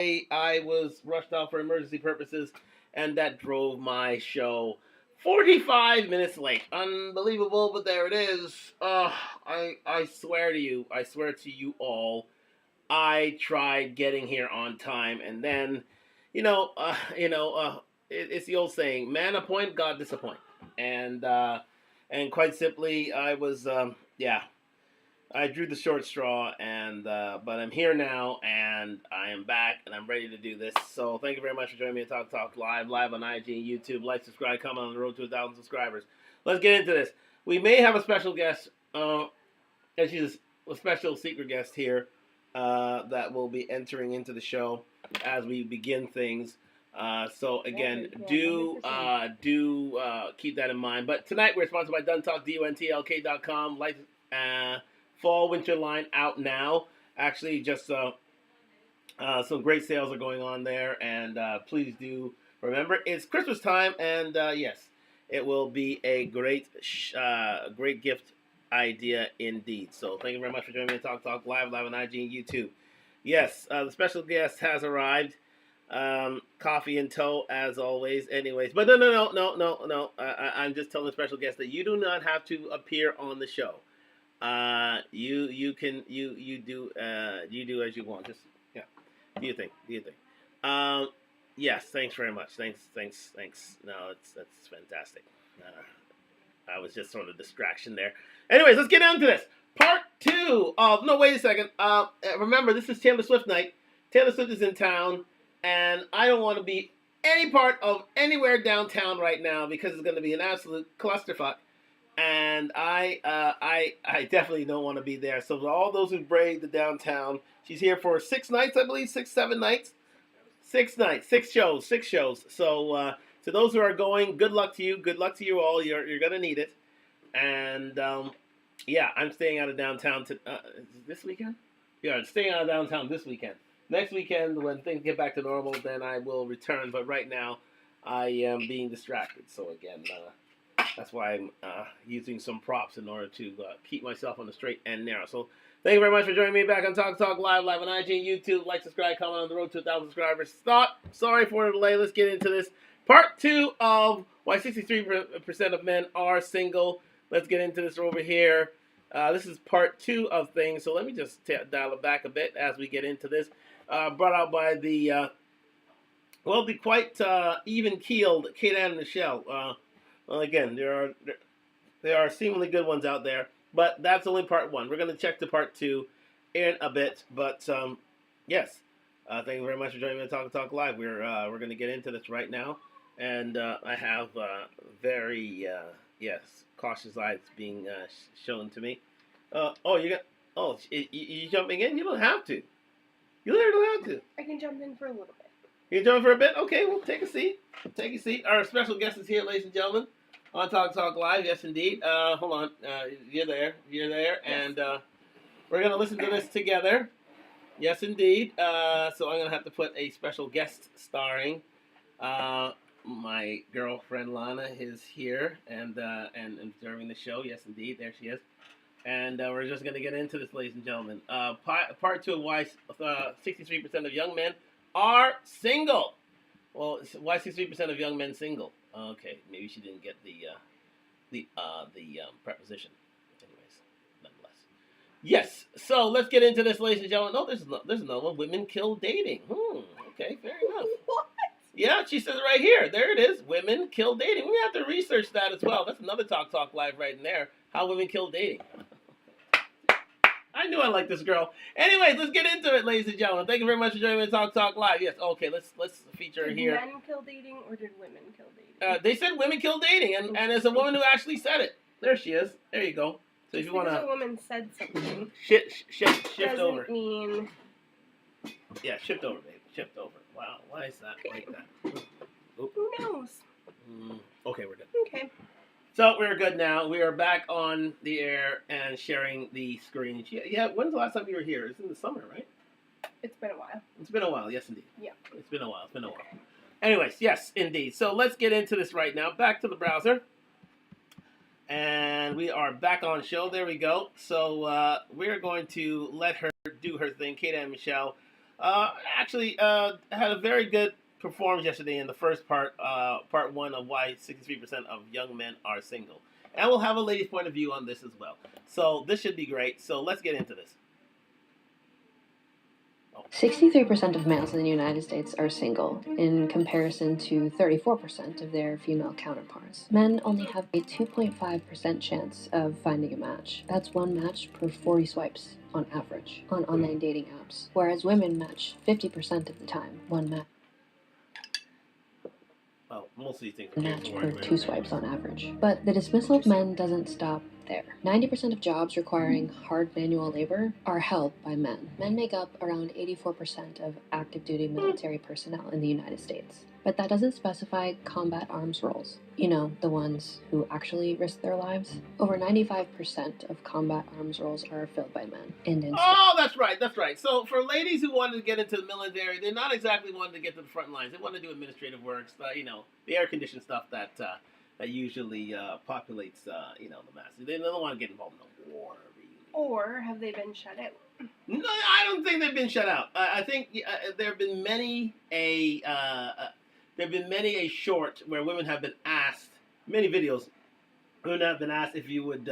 I was rushed out for emergency purposes, and that drove my show 45 minutes late. Unbelievable, but there it is. I swear to you, I swear to you all, I tried getting here on time, and then, it's the old saying, "Man appoint, God disappoint," and quite simply, I was, yeah, I drew the short straw, and but I'm here now, and I am back, and I'm ready to do this. So thank you very much for joining me at Talk live on IG and YouTube. Like, subscribe, comment on the road to 1,000 subscribers. Let's get into this. We may have a special guest, and she's a special secret guest here that will be entering into the show as we begin things. So again, do keep that in mind. But tonight we're sponsored by Duntalk, DUNTLK.com. Like. Fall winter line out now. Actually, just some great sales are going on there, and please do remember it's Christmas time, and yes, it will be a great gift idea indeed. So thank you very much for joining me on Talk live on IG and YouTube. Yes, the special guest has arrived. Coffee in tow as always. Anyways, but no. I'm just telling the special guest that you do not have to appear on the show. You do as you want. Just yeah, do you think? Yes, thanks very much. Thanks. No, that's fantastic. I was just sort of distraction there. Anyways, let's get into this. Part 2 of no. Wait a second. Remember, this is Taylor Swift night. Taylor Swift is in town, and I don't want to be any part of anywhere downtown right now because it's going to be an absolute clusterfuck. And I definitely don't want to be there. So for all those who brave the downtown, she's here for 6 nights, I believe, 7 nights, 6 nights, 6 shows. So to those who are going, good luck to you. Good luck to you all. You're gonna need it. And yeah, I'm staying out of downtown this weekend. Yeah, I'm staying out of downtown this weekend. Next weekend, when things get back to normal, then I will return. But right now, I am being distracted. So again. That's why I'm using some props in order to keep myself on the straight and narrow. So thank you very much for joining me back on Talk live on IG and YouTube. Like, subscribe, comment on the road to 1,000 subscribers. Sorry for the delay. Let's get into this. Part 2 of why 63% of men are single. Let's get into this over here. This is part 2 of things. So let me just dial it back a bit as we get into this. Brought out by the quite even-keeled Kate Ann Michelle. Well, again, there are seemingly good ones out there, but that's only part 1. We're going to check to part 2 in a bit, but yes, thank you very much for joining me on Talk Live. We're going to get into this right now, and I have very cautious eyes being shown to me. You jumping in? You don't have to. You literally don't have to. I can jump in for a little bit. You can jump in for a bit? Okay, well, take a seat. Take a seat. Our special guest is here, ladies and gentlemen. On Talk Live, yes indeed. Hold on, you're there, yes. And we're going to listen to this together. Yes indeed. So I'm going to have to put a special guest starring. My girlfriend Lana is here and observing the show. Yes indeed, there she is. And we're just going to get into this, ladies and gentlemen. Part 2 of why 63% of young men are single. Well, why 63% of young men single? Okay, maybe she didn't get the preposition. Anyways, nonetheless. Yes, so let's get into this, ladies and gentlemen. No, there's another one. Women kill dating. Okay, fair enough. What? Yeah, she says it right here. There it is. Women kill dating. We have to research that as well. That's another Talk Live right in there. How women kill dating. I knew I liked this girl. Anyways, let's get into it, ladies and gentlemen. Thank you very much for joining me on Talk Live. Yes, okay, let's feature her here. Did men kill dating or did women kill dating? They said women kill dating, and it's a woman who actually said it. There she is. There you go. So if you want to, a woman said something. Shift over. Mean. Yeah, shift over, babe. Shift over. Wow, why is that like that? Who knows? Okay, we're good. Okay. So we're good now. We are back on the air and sharing the screen. Yeah, when's the last time you were here? It's in the summer, right? It's been a while. It's been a while, yes indeed. Yeah. It's been a while. Anyways, yes, indeed. So let's get into this right now. Back to the browser. And we are back on show. There we go. So we're going to let her do her thing. Kate Ann Michelle. Actually, had a very good performance yesterday in the first part, part one of why 63% of young men are single. And we'll have a lady's point of view on this as well. So this should be great. So let's get into this. 63% of males in the United States are single, in comparison to 34% of their female counterparts. Men only have a 2.5% chance of finding a match. That's one match per 40 swipes on average on online dating apps, whereas women match 50% of the time, one match. Well, most of these things Match per 2 swipes on average. But the dismissal of men doesn't stop there. 90% of jobs requiring hard manual labor are held by men. Men make up around 84% of active duty military personnel in the United States. But that doesn't specify combat arms roles. You know, the ones who actually risk their lives. Over 95% of combat arms roles are filled by men. Oh, that's right, that's right. So for ladies who wanted to get into the military, they're not exactly wanting to get to the front lines. They want to do administrative work, you know, the air-conditioned stuff that usually populates, you know, the masses. They don't want to get involved in the war, really. Or have they been shut out? No, I don't think they've been shut out. I think there have been many a short where women have been asked, many videos, women have been asked if you would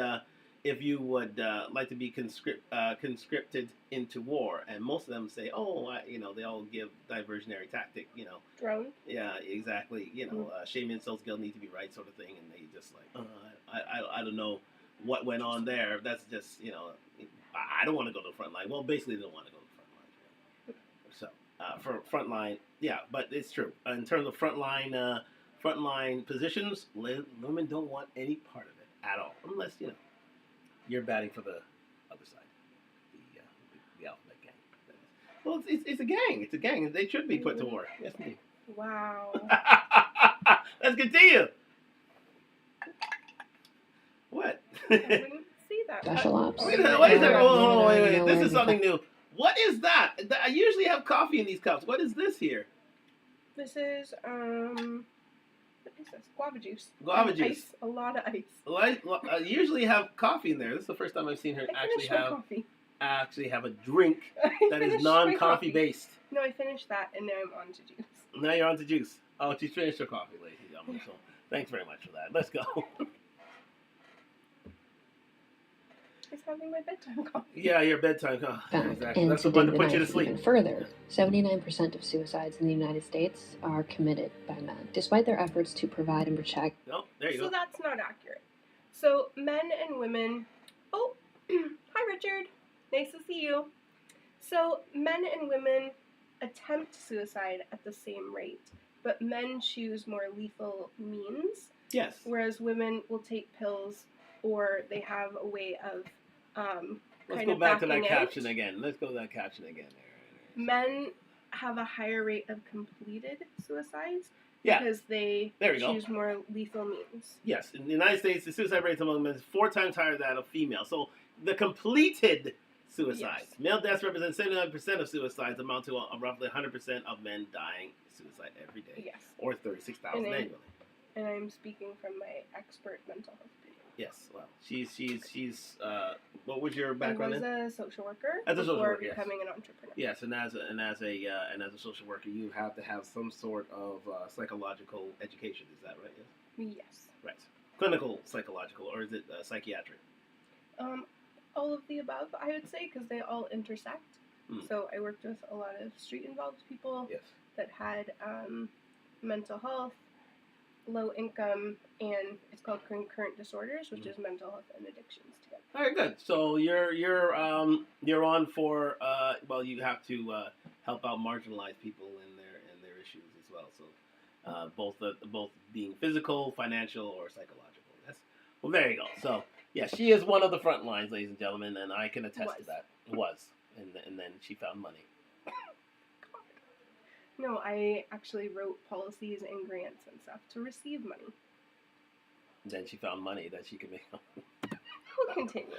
like to be conscripted into war, and most of them say, "Oh, you know," they all give diversionary tactic, you know. Drone? Yeah, exactly. You know, shame, insults, guilt need to be right, sort of thing, and they just like, I don't know what went on there. That's just, you know, I don't want to go to the front line. Well, basically, they don't want to go to the front line. So, for front line, yeah, but it's true. In terms of front line positions, women don't want any part of it at all, unless, you know, you're batting for the other side, the alphabet gang. Well, it's a gang. It's a gang. They should be put to war. Yes, indeed. Wow. Let's continue. What? I wouldn't see that. Special ops. Wait a second. Oh, wait. This is something new. What is that? I usually have coffee in these cups. What is this here? This is, what is this? Guava juice. Guava And juice. Ice. A lot of ice. Well, I usually have coffee in there. This is the first time I've seen her I finished my coffee. actually have a drink I that is finished my non-coffee coffee. based. No, I finished that, and now I'm on to juice. Now you're on to juice. Oh, she's finished her coffee, ladies and gentlemen. So thanks very much for that. Let's go. It's having my bedtime coffee. Yeah, your bedtime coffee. Found. Exactly. And That's to the one to dig the put you to knife sleep. even further, 79% of suicides in the United States are committed by men, despite their efforts to provide and protect. No, there you So go. that's not accurate. So men and women. Oh, hi Richard. Nice to see you. So men and women attempt suicide at the same rate, but men choose more lethal means, Yes. whereas women will take pills or they have a way of Let's kind go of back to that backing out. caption again. Let's go to that caption again. There. Men have a higher rate of completed suicides Yeah. because they There we go. choose more lethal means. Yes, in the United States, the suicide rate among men is 4 times higher than that of females. So the completed suicides, Yes. male deaths represent 79% of suicides, amount to roughly 100% of men dying suicide every day, Yes. or 36,000 And then- annually. And I'm speaking from my expert mental health opinion. Yes, well, she's. What was your I background was in? a social worker As a social before worker, yes. becoming an entrepreneur. Yes, and as a social worker, you have to have some sort of psychological education. Is that right? Yes. Yes. Right. Clinical psychological, or is it psychiatric? All of the above, I would say, because they all intersect. Mm. So I worked with a lot of street-involved people Yes. that had mental health, low income, and it's called concurrent disorders, which is mental health and addictions together. All right, good. So you're on for well, you have to help out marginalized people in their issues as well. So both being physical, financial, or psychological. That's well. There you go. So yeah, she is one of the front lines, ladies and gentlemen, and I can attest to that. And then she found money. No, I actually wrote policies and grants and stuff to receive money. Then she found money that she could make. We'll continue.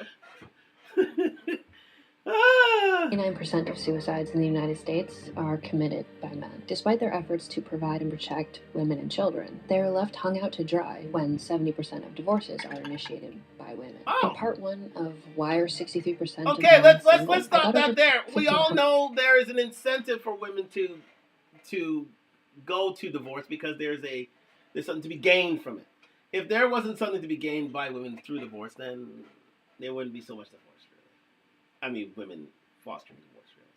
89% of suicides in the United States are committed by men. Despite their efforts to provide and protect women and children, they are left hung out to dry when 70% of divorces are initiated by women. Oh. In part 1 of Why Are 63% of Okay, Men let's Single, stop I got that over there. We all 1,500 know there is an incentive for women to go to divorce because there's something to be gained from it. If there wasn't something to be gained by women through divorce, then there wouldn't be so much divorce, really. I mean, women fostering divorce, really.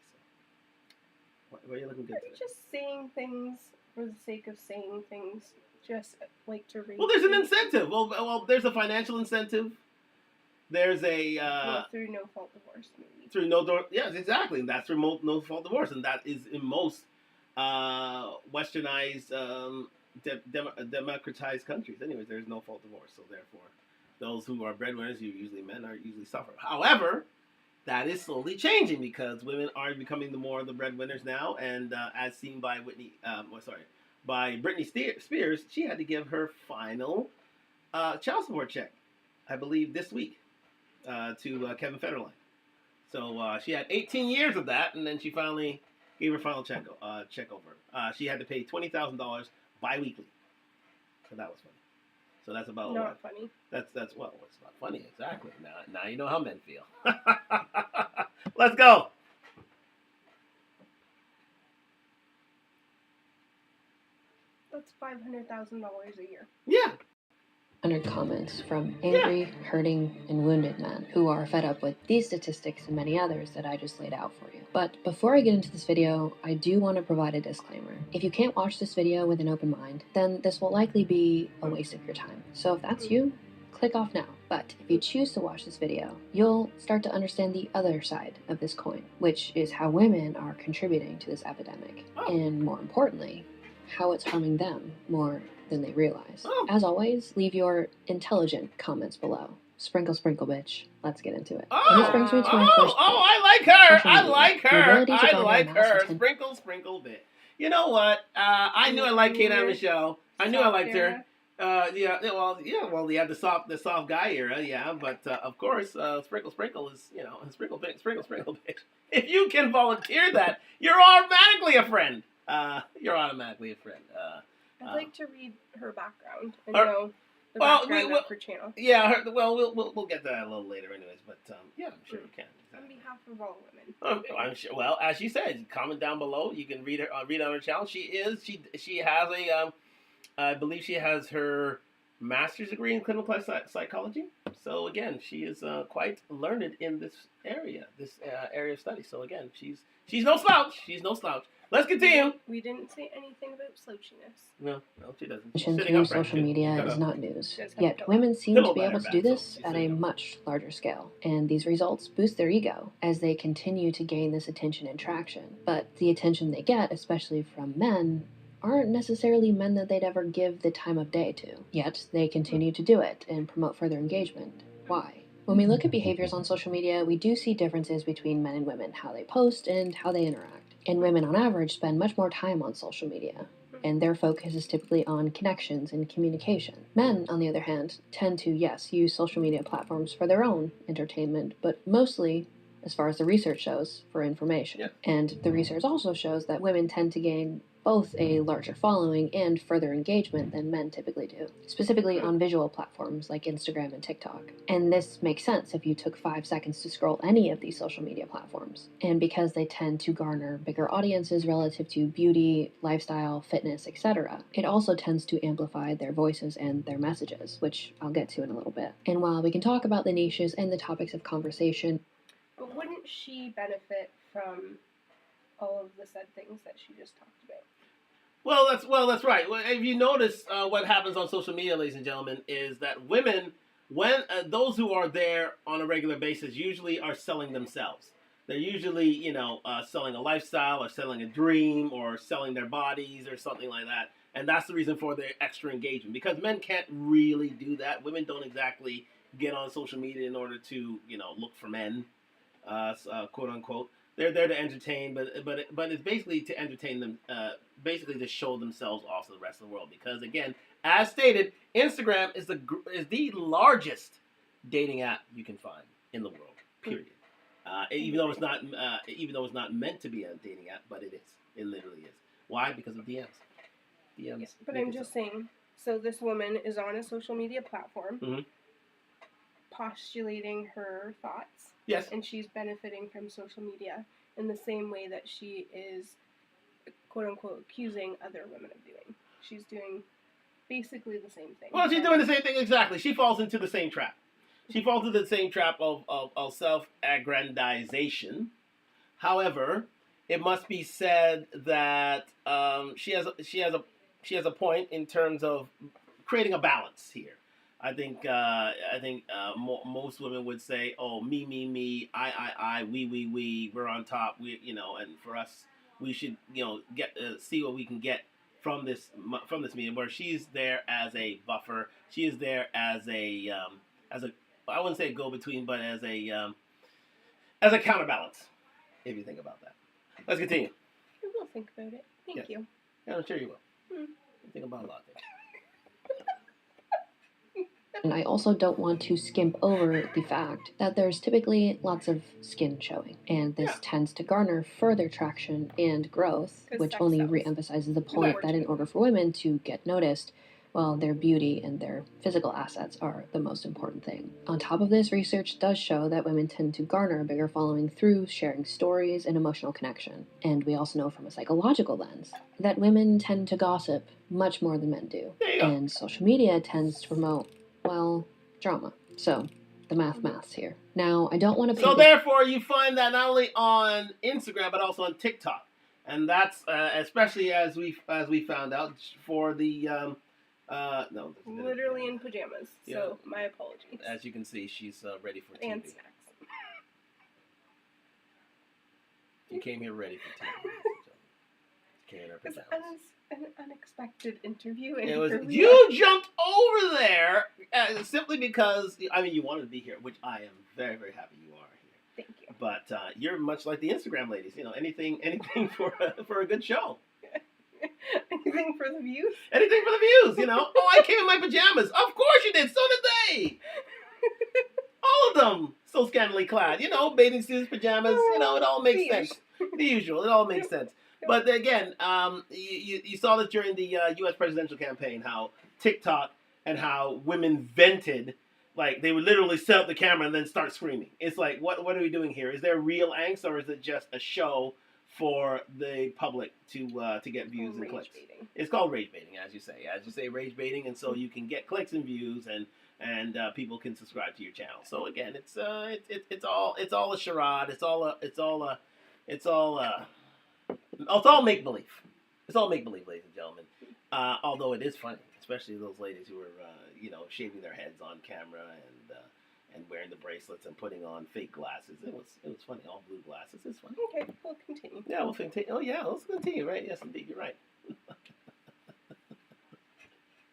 So, why are you looking good Are today? you just saying things for the sake of saying things? Just like to read. Well, there's an things? incentive. Well, there's a financial incentive. There's a Well, through no fault divorce, maybe. through yes, exactly. That's through no fault divorce, and that is in most westernized, democratized countries. Anyways, there's no fault divorce, so therefore, those who are breadwinners, usually men, are usually suffer. However, that is slowly changing because women are becoming the breadwinners now, and as seen by by Britney Spears, she had to give her final child support check, I believe, this week to Kevin Federline. So she had 18 years of that, and then she finally gave her final check over. She had to pay $20,000 biweekly. So that was funny. So that's about Not funny. That's well, it's not funny exactly. Now you know how men feel. Let's go. That's $500,000 a year. Yeah. comments from angry, hurting, and wounded men who are fed up with these statistics and many others that I just laid out for you. But before I get into this video, I do want to provide a disclaimer. If you can't watch this video with an open mind, then this will likely be a waste of your time. So if that's you, click off now. But if you choose to watch this video, you'll start to understand the other side of this coin, which is how women are contributing to this epidemic. And more importantly, how it's harming them more than they realize. As always, leave your intelligent comments below. Sprinkle, sprinkle, bitch. Let's get into it. And this brings me to my first point. I like her. Social I media. like The her. ability to I garner like mass her. attention- Sprinkle, sprinkle, bit. You know what? I knew I liked Kate and Michelle. I knew I liked her. The soft guy era, yeah. But of course, sprinkle, sprinkle is sprinkle, bit, sprinkle, sprinkle, bit. If you can volunteer that, you're automatically a friend. You're automatically a friend. I'd like to read her background and know the background of her channel. Yeah, we'll get to that a little later, anyways. But yeah, I'm sure you can. On behalf of all women. I'm sure. Well, as she said, comment down below. You can read on her channel. She has a I believe she has her master's degree in clinical psychology. So again, she is quite learned in this area of study. So again, she's no slouch. She's no slouch. Let's continue. We didn't say anything about slouchiness. No, she doesn't. Through social media is not news. Yet women seem to be able to do this at a much larger scale, and these results boost their ego as they continue to gain this attention and traction. But the attention they get, especially from men, aren't necessarily men that they'd ever give the time of day to. Yet they continue to do it and promote further engagement. Why? When we look at behaviors on social media, we do see differences between men and women, how they post and how they interact. And women on average spend much more time on social media, and their focus is typically on connections and communication. Men, on the other hand, tend to, yes, use social media platforms for their own entertainment, but mostly, as far as the research shows, for information. Yeah. And the research also shows that women tend to gain both a larger following and further engagement than men typically do, specifically on visual platforms like Instagram and TikTok. And this makes sense if you took 5 seconds to scroll any of these social media platforms. And because they tend to garner bigger audiences relative to beauty, lifestyle, fitness, etc., it also tends to amplify their voices and their messages, which I'll get to in a little bit. And while we can talk about the niches and the topics of conversation, but wouldn't she benefit from all of the said things that she just talked about? Well, that's right. If you notice, what happens on social media, ladies and gentlemen, is that women, when those who are there on a regular basis, usually are selling themselves. They're usually, selling a lifestyle or selling a dream or selling their bodies or something like that. And that's the reason for their extra engagement, because men can't really do that. Women don't exactly get on social media in order to, look for men, quote unquote. They're there to entertain, but it's basically to entertain them, basically to show themselves off to the rest of the world. Because again, as stated, Instagram is the largest dating app you can find in the world. Period. Even though it's not meant to be a dating app, but it is. It literally is. Why? Because of DMs. DMs. Yeah, but I'm just saying. So this woman is on a social media platform. Mm-hmm. postulating her thoughts, Yes. and she's benefiting from social media in the same way that she is, quote unquote, accusing other women of doing. She's doing basically the same thing. Well, she's doing the same thing exactly. She falls into the same trap. She falls into the same trap of self-aggrandization. However, it must be said that she has a point in terms of creating a balance here. I think most women would say, "Oh, me, I, we, we're on top. We, and for us, we should, get see what we can get from this meeting." Where she's there as a buffer, she is there as a I wouldn't say go between, but as a counterbalance. If you think about that, let's continue. I will think about it. Thank you. Yeah, I'm sure you will. You think about a lot of things. And I also don't want to skimp over the fact that there's typically lots of skin showing, and this tends to garner further traction and growth, 'Cause which sex only sells. reemphasizes the point that in order for women to get noticed, well, their beauty and their physical assets are the most important thing. On top of this, research does show that women tend to garner a bigger following through sharing stories and emotional connection. And we also know from a psychological lens that women tend to gossip much more than men do. There you go. And social media tends to promote, well, drama. So, the maths here. Now, I don't want to So therefore, you find that not only on Instagram but also on TikTok, and that's especially as we found out for the no, Literally in pajamas. Yeah. So my apologies. as you can see, she's ready for TV. And snacks. She came here ready for TV. She came in her It's pajamas. an unexpected interview. And It was here we you are. jumped over there simply because you wanted to be here, which I am very, very happy you are here. Thank you. But you're much like the Instagram ladies, anything for a good show, Anything for the views? anything for the views, Oh, I came in my pajamas. Of course you did. So did they. All of them so scantily clad, bathing suits, pajamas. It all makes sense. The usual. It all makes sense. But again, you saw this during the U.S. presidential campaign, how TikTok and how women vented, like they would literally set up the camera and then start screaming. It's like, what are we doing here? Is there real angst or is it just a show for the public to get views and clicks? Baiting. It's called rage baiting, as you say, rage baiting, and so you can get clicks and views and people can subscribe to your channel. So again, it's all a charade. It's all make believe. It's all make believe, ladies and gentlemen. Although it is funny, especially those ladies who are shaving their heads on camera and wearing the bracelets and putting on fake glasses. It was funny, all blue glasses. It's funny. Okay, we'll continue. Yeah, we'll continue. Oh yeah, let's continue. Right? Yes, indeed, you're right.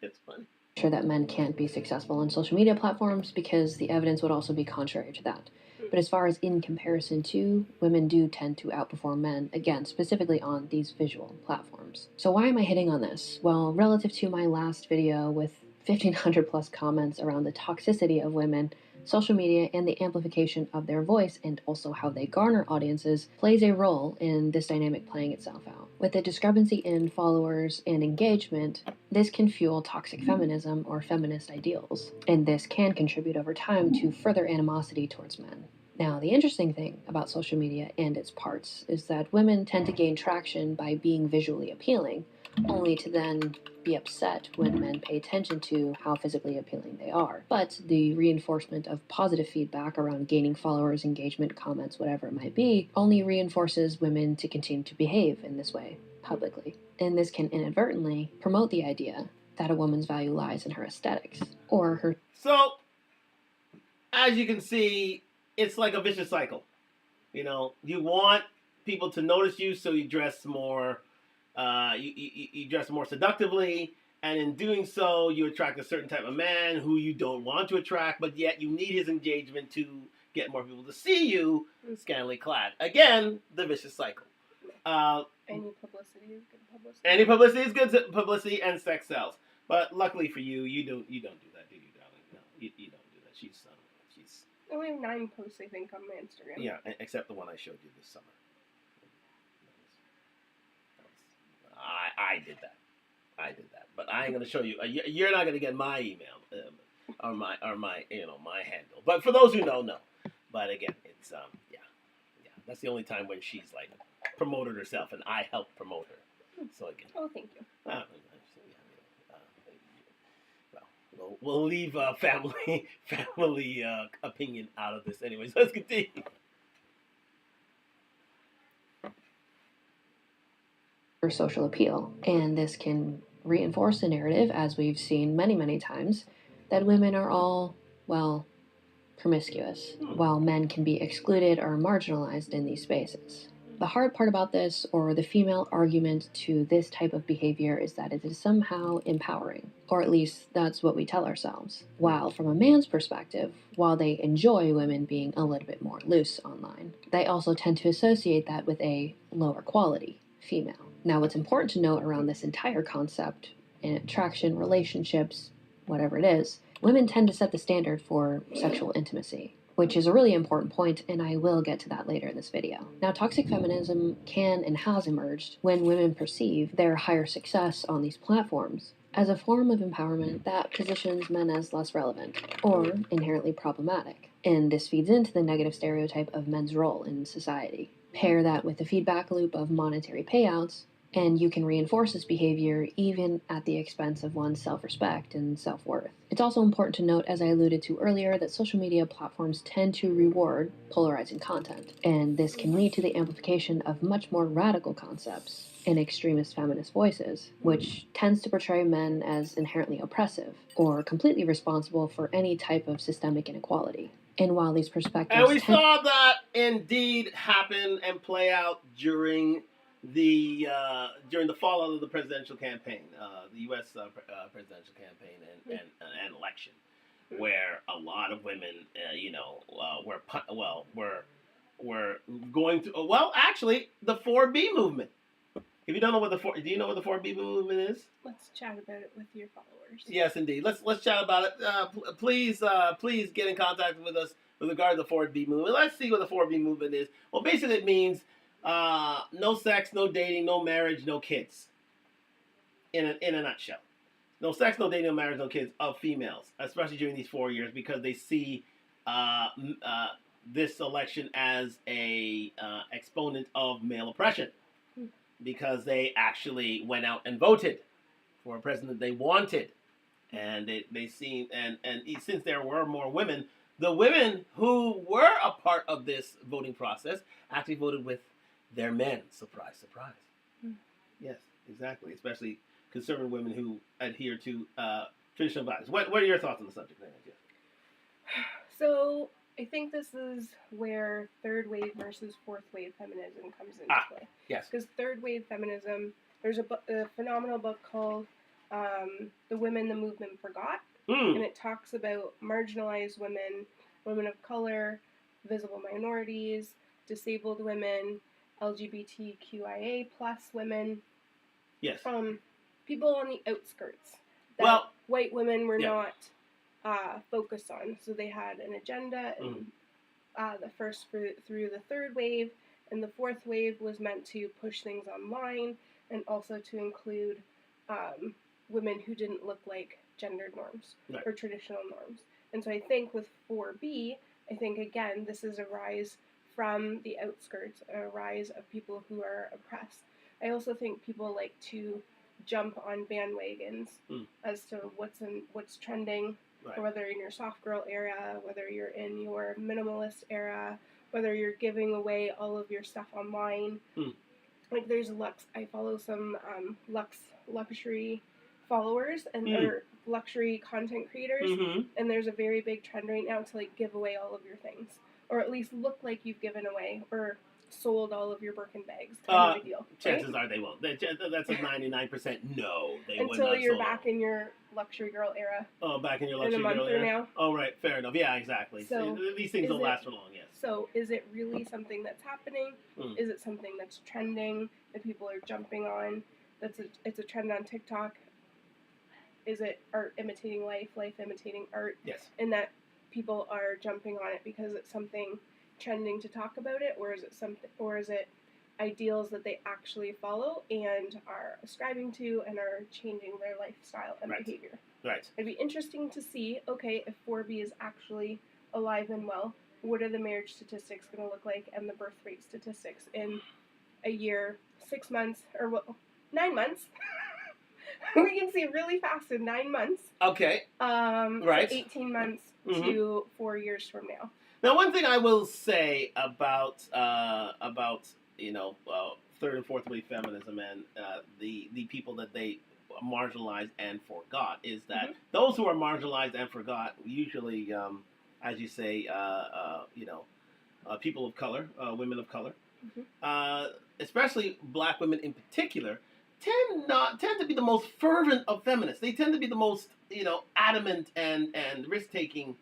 It's funny. Sure that men can't be successful on social media platforms because the evidence would also be contrary to that. But as far as in comparison to, women do tend to outperform men, again, specifically on these visual platforms. So why am I hitting on this? Well, relative to my last video with 1,500 plus comments around the toxicity of women, social media and the amplification of their voice and also how they garner audiences plays a role in this dynamic playing itself out. With a discrepancy in followers and engagement, this can fuel toxic feminism or feminist ideals, and this can contribute over time to further animosity towards men. Now, the interesting thing about social media and its parts is that women tend to gain traction by being visually appealing, only to then be upset when men pay attention to how physically appealing they are. But the reinforcement of positive feedback around gaining followers, engagement, comments, whatever it might be, only reinforces women to continue to behave in this way publicly. And this can inadvertently promote the idea that a woman's value lies in her aesthetics or her. So, as you can see, it's like a vicious cycle. You want people to notice you, so you dress more. You dress more seductively, and in doing so, you attract a certain type of man who you don't want to attract, but yet you need his engagement to get more people to see you scantily clad. Again, the vicious cycle. Any publicity is good publicity. Any publicity is good publicity, and sex sells. But luckily for you, you don't do that, do you, darling? No, you don't do that. She's I only have 9 posts, I think, on my Instagram. yeah, except the one I showed you this summer. I did that. But I ain't gonna show you. You're not gonna get my email. my my handle. But for those who know. But again, it's yeah. That's the only time when she's like promoted herself, and I helped promote her. So again. Oh, thank you. We'll leave family opinion out of this, anyways. Let's continue. For social appeal, and this can reinforce the narrative, as we've seen many, many times, that women are all, well, promiscuous, while men can be excluded or marginalized in these spaces. The hard part about this, or the female argument to this type of behavior, is that it is somehow empowering, or at least that's what we tell ourselves. While from a man's perspective, while they enjoy women being a little bit more loose online, they also tend to associate that with a lower quality female. Now, what's important to note around this entire concept in attraction, relationships, whatever it is, women tend to set the standard for sexual intimacy, which is a really important point, and I will get to that later in this video. Now, toxic feminism can and has emerged when women perceive their higher success on these platforms as a form of empowerment that positions men as less relevant or inherently problematic. And this feeds into the negative stereotype of men's role in society. Pair that with the feedback loop of monetary payouts, and you can reinforce this behavior even at the expense of one's self-respect and self-worth. It's also important to note, as I alluded to earlier, that social media platforms tend to reward polarizing content, and this can lead to the amplification of much more radical concepts and extremist feminist voices, which tends to portray men as inherently oppressive or completely responsible for any type of systemic inequality. And while these perspectives and we saw that indeed happen and play out during the fallout of the presidential campaign, the U.S. Presidential campaign and election, where a lot of women, were going to. Well, actually, the 4B movement. If you don't know what do you know what the 4B movement is? Let's chat about it with your followers. Yes, indeed. Let's chat about it. Please get in contact with us with regard to the 4B movement. Let's see what the 4B movement is. Well, basically, it means no sex, no dating, no marriage, no kids. In a nutshell, no sex, no dating, no marriage, no kids of females, especially during these 4 years, because they see this election as a exponent of male oppression, because they actually went out and voted for a president they wanted, and they seem and since there were more women, the women who were a part of this voting process actually voted with their men. Surprise, surprise. Yes, exactly. Especially conservative women who adhere to traditional values. What are your thoughts on the subject, Nana? So I think this is where third wave versus fourth wave feminism comes into play. Yes. Because third wave feminism, there's a phenomenal book called The Women the Movement Forgot, and it talks about marginalized women, women of color, visible minorities, disabled women, LGBTQIA plus women. Yes. People on the outskirts that white women were not focused on. So they had an agenda, and the first through the third wave, and the fourth wave was meant to push things online, and also to include women who didn't look like gendered norms or traditional norms. And so I think with 4B, I think again this is a rise from the outskirts, a rise of people who are oppressed. I also think people like to jump on bandwagons as to what's trending, or whether in your soft girl era, whether you're in your minimalist era, whether you're giving away all of your stuff online. Like there's Lux. I follow some luxury followers and or luxury content creators, and there's a very big trend right now to like give away all of your things, or at least look like you've given away or sold all of your Birkin bags. Kind of a deal. Chances are they won't. That's a 99% no. They until you're back in your luxury girl era. Oh, back in your luxury girl era. Now. Oh, right. Fair enough. Yeah, exactly. So these things don't last for long. Yes. So is it really something that's happening? Is it something that's trending that people are jumping on? It's a trend on TikTok. Is it art imitating life, life imitating art? Yes. And that people are jumping on it because it's something trending to talk about it, or is it ideals that they actually follow and are ascribing to and are changing their lifestyle and behavior? Right. It'd be interesting to see, okay, if 4B is actually alive and well, what are the marriage statistics going to look like and the birth rate statistics in a year, 6 months, or 9 months. We can see really fast in 9 months. Okay. Right. So 18 months Mhm. to 4 years from now. Now, one thing I will say about third and fourth wave feminism and the people that they marginalized and forgot is that those who are marginalized and forgot usually, as you say, people of color, women of color, especially black women in particular, tend to be the most fervent of feminists. They tend to be the most adamant and risk taking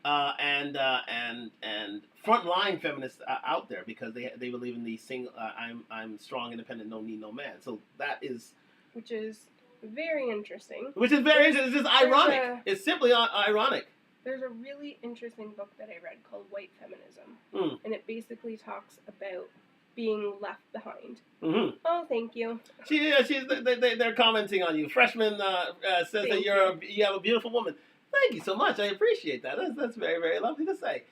and frontline feminists out there because they believe in the single. I'm strong, independent, no need no man. So that is, which is very interesting. Which is very interesting. It's just ironic. It's simply ironic. There's a really interesting book that I read called White Feminism, and it basically talks about being left behind. Mm-hmm. Oh, thank you. They're commenting on you. Freshman says that you have a beautiful woman. Thank you so much. I appreciate that. That's very, very lovely to say.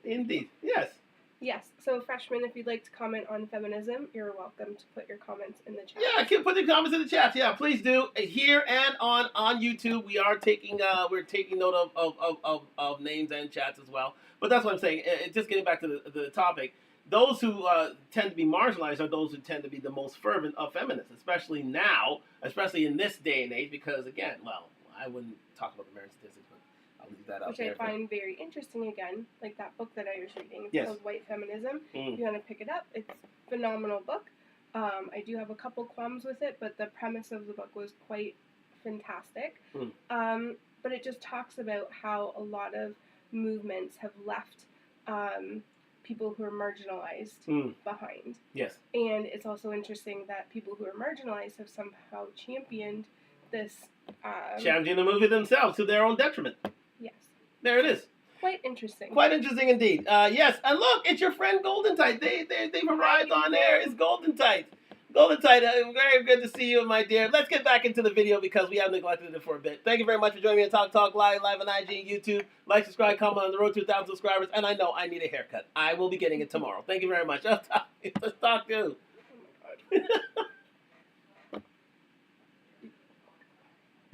Indeed. Yes. So, Freshman, if you'd like to comment on feminism, you're welcome to put your comments in the chat. Yeah, I can put the comments in the chat. Yeah, please do. Here and on YouTube, we are taking note of names and chats as well. But that's what I'm saying. Just getting back to the topic. Those who tend to be marginalized are those who tend to be the most fervent of feminists, especially now, especially in this day and age, because, again, well, I wouldn't talk about the marriage statistics, but I'll leave that out Which there. I find very interesting, again, like that book that I was reading. It's called White Feminism. If you want to pick it up, it's a phenomenal book. I do have a couple qualms with it, but the premise of the book was quite fantastic. But it just talks about how a lot of movements have left people who are marginalized behind. Yes. And it's also interesting that people who are marginalized have somehow championed this. Championing the movie themselves to their own detriment. Yes. There it is. Quite interesting. Quite interesting indeed. Yes, and look, it's your friend Golden Tide. They've arrived on there. It's Golden Tide. Golden Tide, very good to see you, my dear. Let's get back into the video because we have neglected it for a bit. Thank you very much for joining me on Talk Live on IG and YouTube. Like, subscribe, comment on the road to 1,000 subscribers. And I know I need a haircut. I will be getting it tomorrow. Thank you very much. Let's talk to. Oh my God.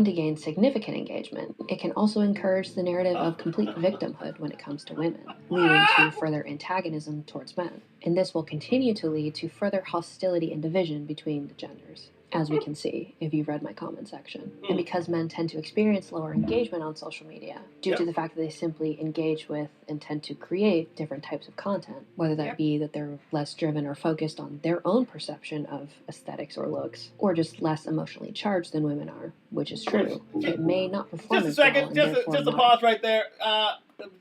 To gain significant engagement, it can also encourage the narrative of complete victimhood when it comes to women, leading to further antagonism towards men. And this will continue to lead to further hostility and division between the genders, as we can see if you've read my comment section. And because men tend to experience lower engagement on social media due to the fact that they simply engage with and tend to create different types of content, whether that be that they're less driven or focused on their own perception of aesthetics or looks, or just less emotionally charged than women are, which is true. It may not perform Just a second, as well, and just a therefore pause right there.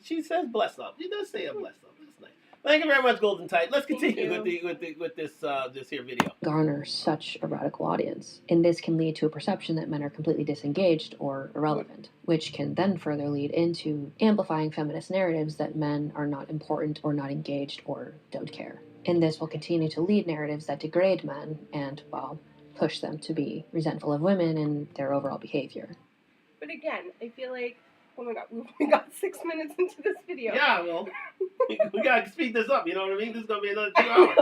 She says bless up. She does say a bless up. That's nice. Thank you very much, Golden Tide. Let's continue with this here video. garner such a radical audience. And this can lead to a perception that men are completely disengaged or irrelevant, which can then further lead into amplifying feminist narratives that men are not important or not engaged or don't care. And this will continue to lead narratives that degrade men and, well, push them to be resentful of women and their overall behavior. But again, I feel like, oh my God, we got 6 minutes into this video. Yeah, well, we gotta speed this up. You know what I mean? This is gonna be another 2 hours.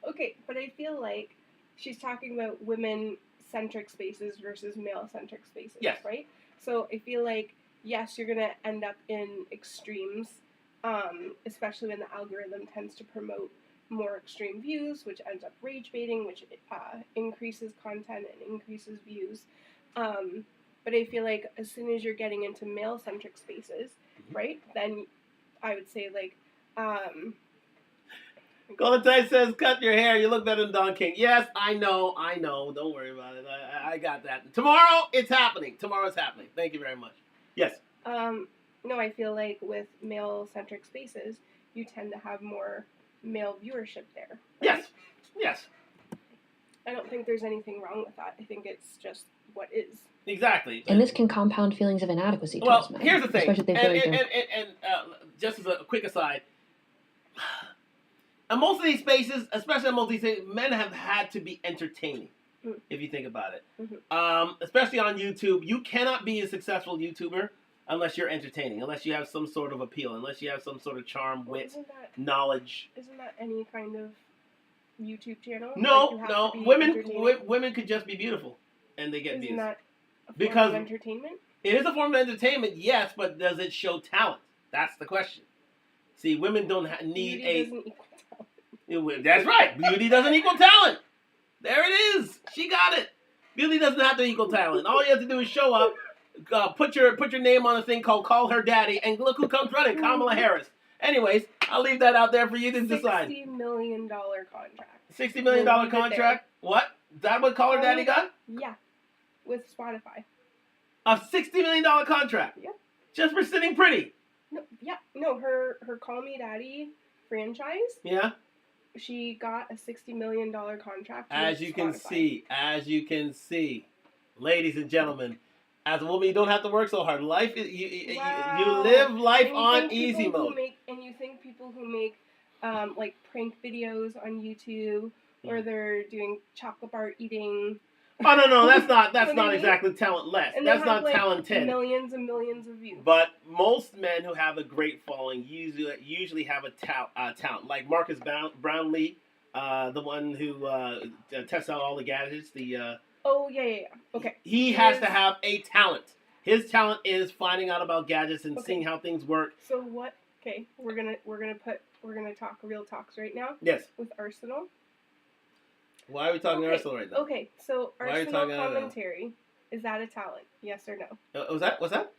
Okay, but I feel like she's talking about women-centric spaces versus male-centric spaces, right? So I feel like, yes, you're gonna end up in extremes, especially when the algorithm tends to promote more extreme views, which ends up rage baiting, which increases content and increases views. But I feel like as soon as you're getting into male-centric spaces, right, then I would say, like, Golden Tide says, cut your hair. You look better than Don King. Yes, I know. Don't worry about it. I got that. Tomorrow, it's happening. Tomorrow's happening. Thank you very much. Yes. No, I feel like with male-centric spaces, you tend to have more male viewership there. Right? Yes. I don't think there's anything wrong with that. I think it's just what is. Exactly. And this can compound feelings of inadequacy towards men. Here's the thing. Especially if they feel like Just as a quick aside, in most of these spaces, especially in most of these spaces, men have had to be entertaining. Mm. if you think about it. Mhm. Especially on YouTube, you cannot be a successful YouTuber unless you're entertaining, unless you have some sort of appeal, unless you have some sort of charm, Well, wit, knowledge. isn't that any kind of YouTube channel? No, Like, you have no, to be women entertaining? women could just be beautiful, and they get Isn't views. that a form Because of entertainment? it is a form of entertainment, yes, but does it show talent? That's the question. See, women don't need Beauty doesn't equal talent. That's right. Beauty doesn't equal talent. There it is. She got it. Beauty doesn't have to equal talent. All you have to do is show up, put your name on a thing called Call Her Daddy, and look who comes running, Kamala Harris. Anyways, I'll leave that out there for you to decide. $60 million contract. $60 million We'll leave it contract? What? Is that what Call Her Daddy got? Yeah, with Spotify. A $60 million contract? Yep. Just for sitting pretty? No, her Call Me Daddy franchise. Yeah. She got a $60 million contract. As with you can Spotify. see, ladies and gentlemen, as a woman, you don't have to work so hard. Life is you Wow. live life And you on think easy people who mode. and you think people who make like prank videos on YouTube, or they're doing chocolate bar eating. Oh no, that's not What do you mean? exactly talentless. And they That's have, not like, talented. Millions and millions of views. But most men who have a great following usually have a talent. Like Marcus Brownlee, the one who tests out all the gadgets. Oh yeah. Okay. He has to have a talent. His talent is finding out about gadgets and Okay. seeing how things work. So what? Okay, we're gonna talk real talks right now Yes. with Arsenal. Why are we talking Okay. Arsenal right now? Okay, so Why are you Arsenal talking about that? commentary, is that a talent? Yes or no? What's that?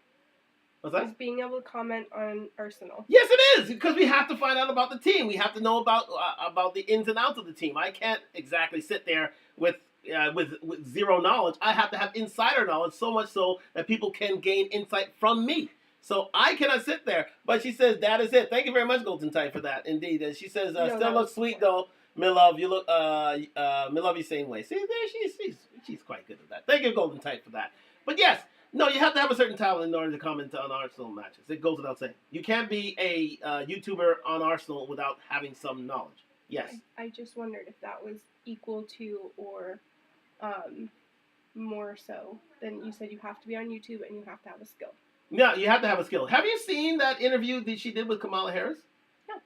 Is being able to comment on Arsenal. Yes, it is, because we have to find out about the team. We have to know about the ins and outs of the team. I can't exactly sit there with zero knowledge. I have to have insider knowledge, so much so that people can gain insight from me. So I cannot sit there. But she says that is it. Thank you very much, Golden Tide, for that. Indeed, and she says No, still that looks was sweet before. though. Me love, you look me love you same way. See there, she's quite good at that. Thank you, Golden Tide, for that. But yes. No, you have to have a certain talent in order to comment on Arsenal matches. It goes without saying. You can't be a YouTuber on Arsenal without having some knowledge. Yes. I just wondered if that was equal to or more so than you said. You have to be on YouTube and you have to have a skill. No, you have to have a skill. Have you seen that interview that she did with Kamala Harris? No.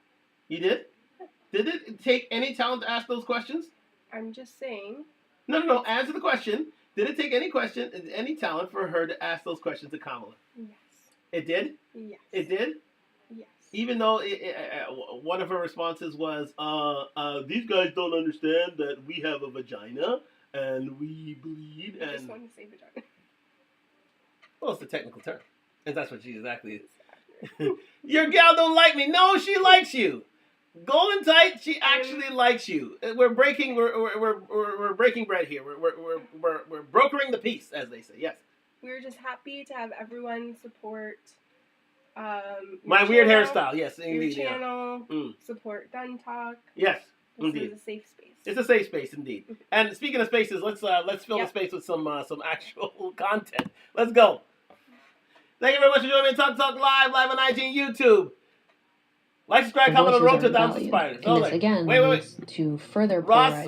You did? No. Did it take any talent to ask those questions? I'm just saying. No. Answer the question. Did it take any talent for her to ask those questions to Kamala? Yes. It did? Yes. It did? Yes. Even though one of her responses was, these guys don't understand that we have a vagina and we bleed. I And just wanted to say vagina. well, it's the technical term. And that's what she exactly is. Your gal don't like me. No, she likes you. Golden Tight, she actually likes you. We're breaking bread here. We're brokering the peace, as they say. Yes. We're just happy to have everyone support My your weird channel, hairstyle. Yes, your indeed. Yeah. channel, Mm. support Gun Talk. Yes, This indeed. is a safe space. It's a safe space, indeed. And speaking of spaces, let's fill Yeah. the space with some actual content. Let's go. Thank you very much for joining me on Talk live on IG and YouTube. Like, subscribe, comment on the road to 1,000 subscribers. And this again wait. leads to further polarizing.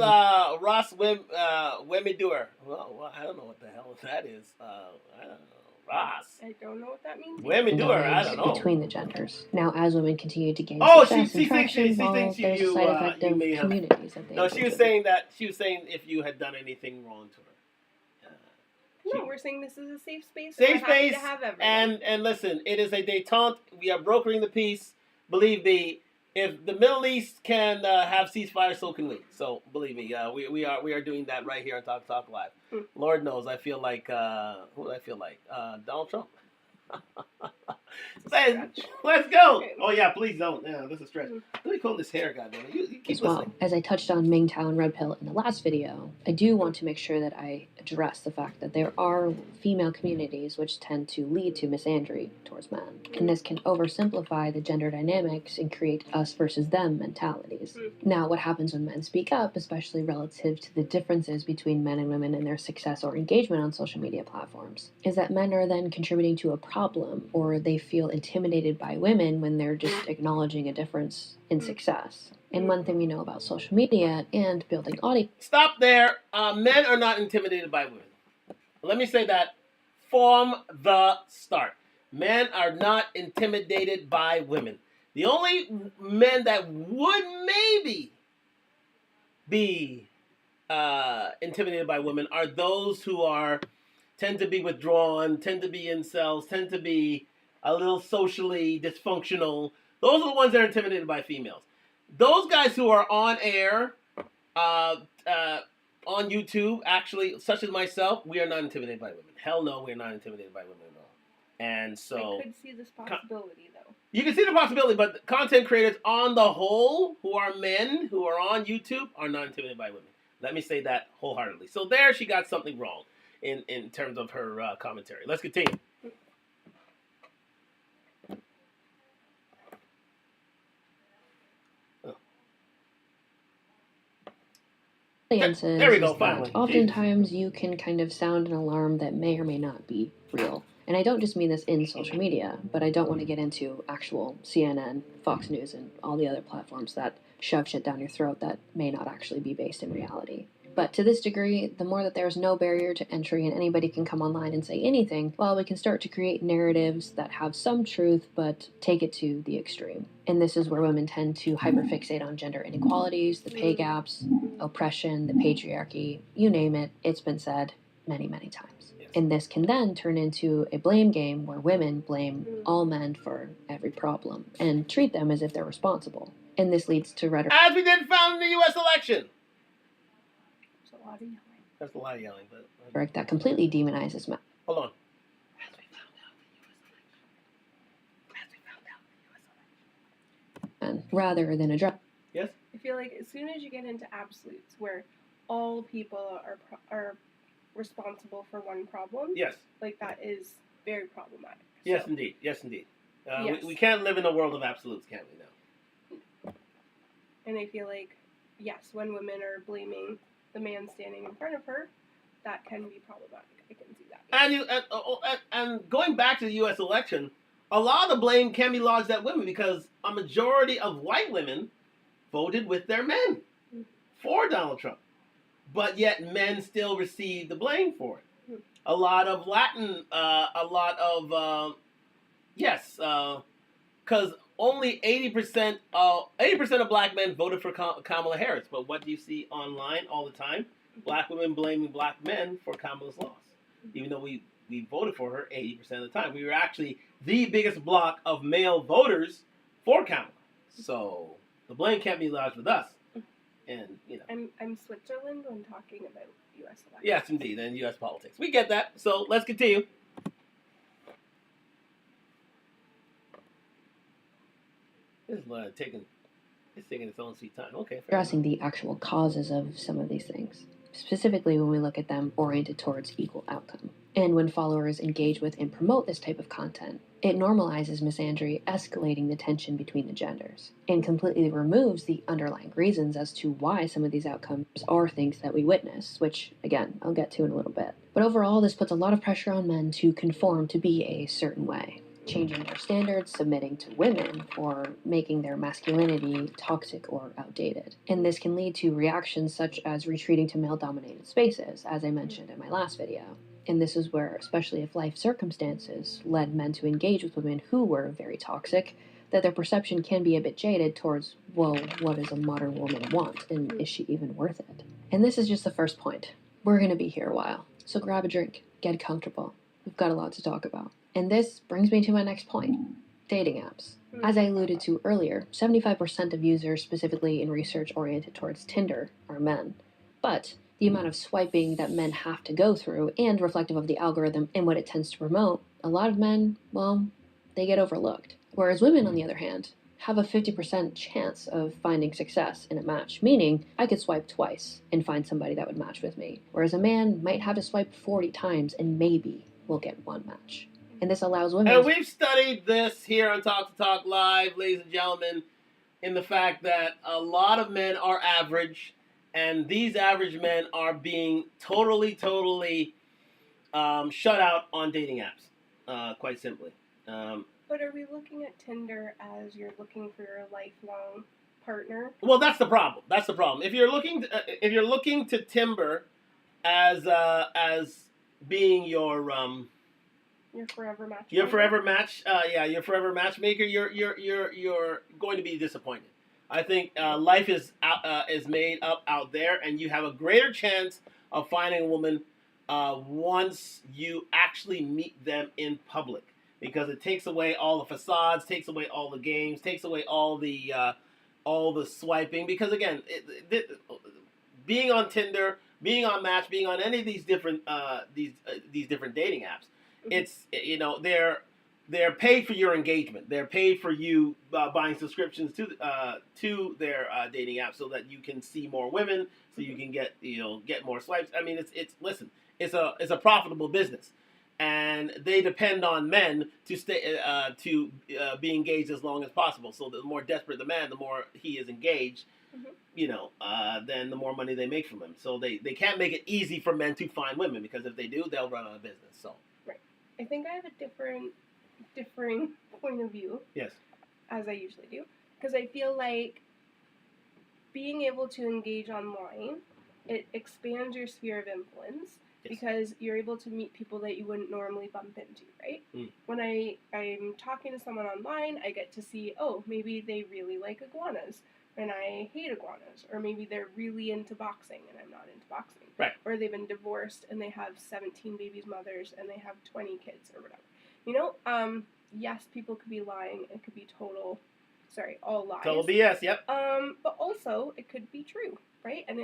Ross Wemidur. Well, I don't know what the hell that is. I don't know. Ross. I don't know what that means. Wemidur. I don't know. between the genders. Now, as women continue to gain Oh, success she and traction, thinks well, there's you, side effect you of may have- communities that they No, she was engage in. saying if you had done anything wrong to her. No, we're saying this is a safe space. Safe we're happy space, to have everyone. and listen, it is a détente. We are brokering the peace. Believe me, if the Middle East can have ceasefire, so can we. So believe me, we are doing that right here on Talk Live. Lord knows, I feel like who do I feel like? Donald Trump. Let's go. Okay. Oh yeah, please don't. Yeah, this is stretch. Let me comb this hair, goddamn it. You keep As well, listening. as I touched on Mingtao and Red Pill in the last video, I do want to make sure that I address the fact that there are female communities which tend to lead to misandry towards men. And this can oversimplify the gender dynamics and create us versus them mentalities. Now, what happens when men speak up, especially relative to the differences between men and women in their success or engagement on social media platforms, is that men are then contributing to a problem problem, or they feel intimidated by women when they're just acknowledging a difference in success. And one thing we know about social media and building audience. Stop there. Men are not intimidated by women. Let me say that from the start. Men are not intimidated by women. The only men that would maybe be intimidated by women are those who tend to be withdrawn, tend to be incels, tend to be a little socially dysfunctional. Those are the ones that are intimidated by females. Those guys who are on air, on YouTube, actually, such as myself, we are not intimidated by women. Hell no, we are not intimidated by women at all. And so I could see this possibility, though. you can see the possibility, but content creators on the whole, who are men, who are on YouTube, are not intimidated by women. Let me say that wholeheartedly. So there, she got something wrong in terms of her commentary. Let's continue. Audiences There we go, is that finally. oftentimes you can kind of sound an alarm that may or may not be real. And I don't just mean this in social media, but I don't want to get into actual CNN, Fox News, and all the other platforms that shove shit down your throat that may not actually be based in reality. But to this degree, the more that there's no barrier to entry and anybody can come online and say anything, well, we can start to create narratives that have some truth but take it to the extreme. And this is where women tend to hyperfixate on gender inequalities, the pay gaps, oppression, the patriarchy, you name it, it's been said many, many times. And this can then turn into a blame game where women blame all men for every problem and treat them as if they're responsible. And this leads to rhetoric. As we did found in the U.S. election. There's a lot of yelling. That's a lot of yelling, but That completely demonizes men. hold on. And rather than address. Yes. I feel like as soon as you get into absolutes, where all people are responsible for one problem, Yes. like that is very problematic. Yes, So, indeed. Yes, indeed. Yes. We can't live in a world of absolutes, can we? No. and I feel like, yes, when women are blaming the man standing in front of her, that can be problematic. I can see that. And going back to the U.S. election, a lot of the blame can be lodged at women because a majority of white women voted with their men for Donald Trump, but yet men still receive the blame for it. A lot of Latin, because only 80% of black men voted for Kamala Harris. But what do you see online all the time? Black women blaming black men for Kamala's loss, even though we voted for her 80% of the time. We were actually the biggest block of male voters for Kamala. So the blame can't be lodged with us. And I'm Switzerland when talking about U.S. elections. Yes, indeed, and U.S. politics. We get that. So let's continue. This is taking its own sweet time. Okay. Addressing the actual causes of some of these things, specifically when we look at them oriented towards equal outcome. And when followers engage with and promote this type of content, it normalizes misandry, escalating the tension between the genders, and completely removes the underlying reasons as to why some of these outcomes are things that we witness, which, again, I'll get to in a little bit. But overall, this puts a lot of pressure on men to conform to be a certain way, changing their standards, submitting to women, or making their masculinity toxic or outdated. And this can lead to reactions such as retreating to male-dominated spaces, as I mentioned in my last video. And this is where, especially if life circumstances led men to engage with women who were very toxic, that their perception can be a bit jaded towards, well, what does a modern woman want, and is she even worth it? And this is just the first point. We're going to be here a while, so grab a drink, get comfortable. We've got a lot to talk about. And this brings me to my next point, dating apps. As I alluded to earlier, 75% of users, specifically in research oriented towards Tinder, are men. But the amount of swiping that men have to go through, and reflective of the algorithm and what it tends to promote, a lot of men, well, they get overlooked. Whereas women, on the other hand, have a 50% chance of finding success in a match, meaning I could swipe twice and find somebody that would match with me. Whereas a man might have to swipe 40 times and maybe will get one match. And this allows women... And we've studied this here on Talk to Talk Live, ladies and gentlemen, in the fact that a lot of men are average, and these average men are being totally shut out on dating apps. quite simply. But are we looking at Tinder as you're looking for your lifelong partner? Well, that's the problem. That's the problem. If you're looking to Timber as being Your forever match. your forever match, your forever matchmaker, you're going to be disappointed. I think life is made up out there, and you have a greater chance of finding a woman once you actually meet them in public, because it takes away all the facades, takes away all the games, takes away all the swiping. Because again, being on Tinder, being on Match, being on any of these different these different dating apps, it's they're paid for your engagement. They're paid for you buying subscriptions to their dating app so that you can see more women, so you can get more swipes. I mean, it's a profitable business, and they depend on men to stay be engaged as long as possible. So the more desperate the man, the more he is engaged. Then the more money they make from him. So they can't make it easy for men to find women, because if they do, they'll run out of business. So right, I think I have a differing point of view. Yes. As I usually do, because I feel like being able to engage online, it expands your sphere of influence. Yes. Because you're able to meet people that you wouldn't normally bump into, right? When I'm talking to someone online, I get to see, oh, maybe they really like iguanas, and I hate iguanas. Or maybe they're really into boxing, and I'm not into boxing. Right. Or they've been divorced, and they have 17 babies' mothers, and they have 20 kids, or whatever. Yes, people could be lying. It could be all lies. total BS. Yep. But also, it could be true, right? And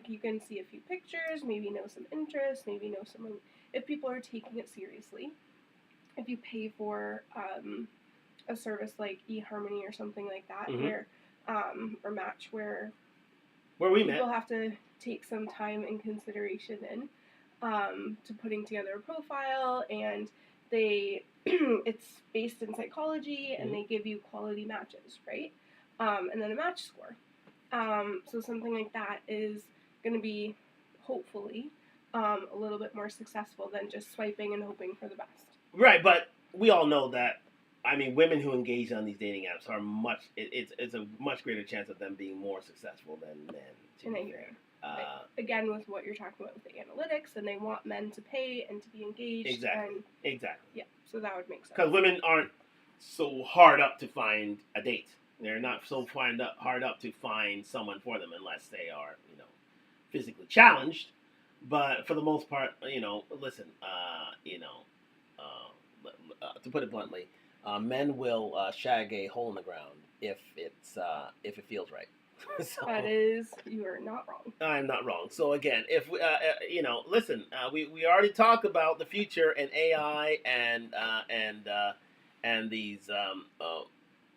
you can see a few pictures, maybe know some interest, maybe know someone, if people are taking it seriously. If you pay for a service like eHarmony or something like that, where or Match, where we people met, have to take some time and consideration to putting together a profile, and it's based in psychology, and they give you quality matches, right? And then a match score. So something like that is going to be, hopefully, a little bit more successful than just swiping and hoping for the best. Right, but we all know that. I mean, women who engage on these dating apps are it's a much greater chance of them being more successful than men. And I hear you. Again, with what you're talking about with the analytics, and they want men to pay and to be engaged. Exactly. Yeah, so that would make sense. Because women aren't so hard up to find a date. They're not so hard up to find someone for them, unless they are, physically challenged. But for the most part, listen, to put it bluntly, men will shag a hole in the ground if it feels right. So, You are not wrong. I'm not wrong. So again, if we, listen, we already talked about the future and AI and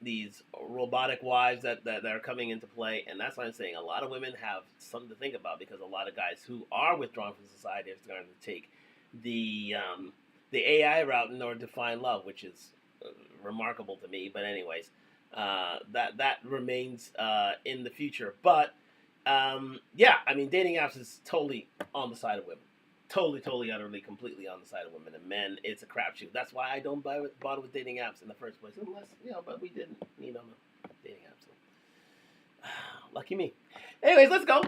these robotic wives that are coming into play, and that's why I'm saying a lot of women have something to think about, because a lot of guys who are withdrawn from society are starting to take the AI route in order to find love, which is remarkable to me. But anyways, that remains in the future. But I mean, dating apps is totally on the side of women. Totally, utterly, completely on the side of women. And men, it's a crapshoot. That's why I don't bother with dating apps in the first place. Unless, but we didn't need on the dating apps. So. Lucky me. Anyways, let's go.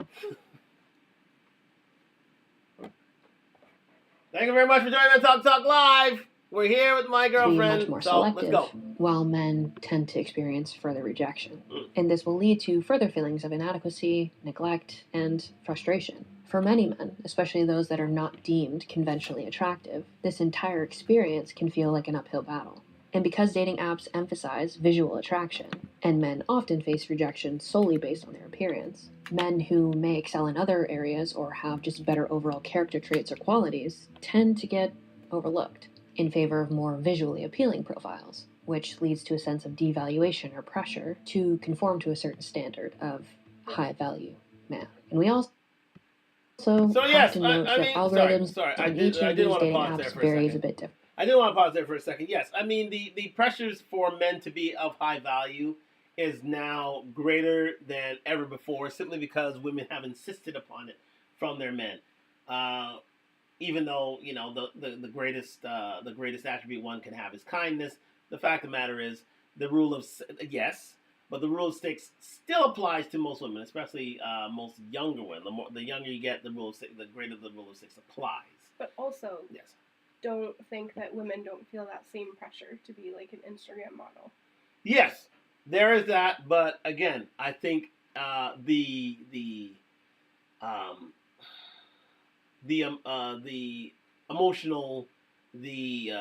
Thank you very much for joining the Talk Live. We're here with my girlfriend. Be much more so selective, let's go. while men tend to experience further rejection. And this will lead to further feelings of inadequacy, neglect, and frustration. For many men, especially those that are not deemed conventionally attractive, this entire experience can feel like an uphill battle. And because dating apps emphasize visual attraction, and men often face rejection solely based on their appearance, men who may excel in other areas or have just better overall character traits or qualities tend to get overlooked in favor of more visually appealing profiles, which leads to a sense of devaluation or pressure to conform to a certain standard of high value man. And we also have to note that algorithms on each of these dating apps varies a bit different. I did want to pause there for a second. Yes, I mean, the pressures for men to be of high value is now greater than ever before, simply because women have insisted upon it from their men. even though the greatest attribute one can have is kindness, the fact of the matter is the rule of yes, but the rule of six still applies to most women, especially most younger women. The younger you get, the rule of six, the greater the rule of six applies. But also, yes, don't think that women don't feel that same pressure to be like an Instagram model. Yes, there is that, but again, I think the emotional, the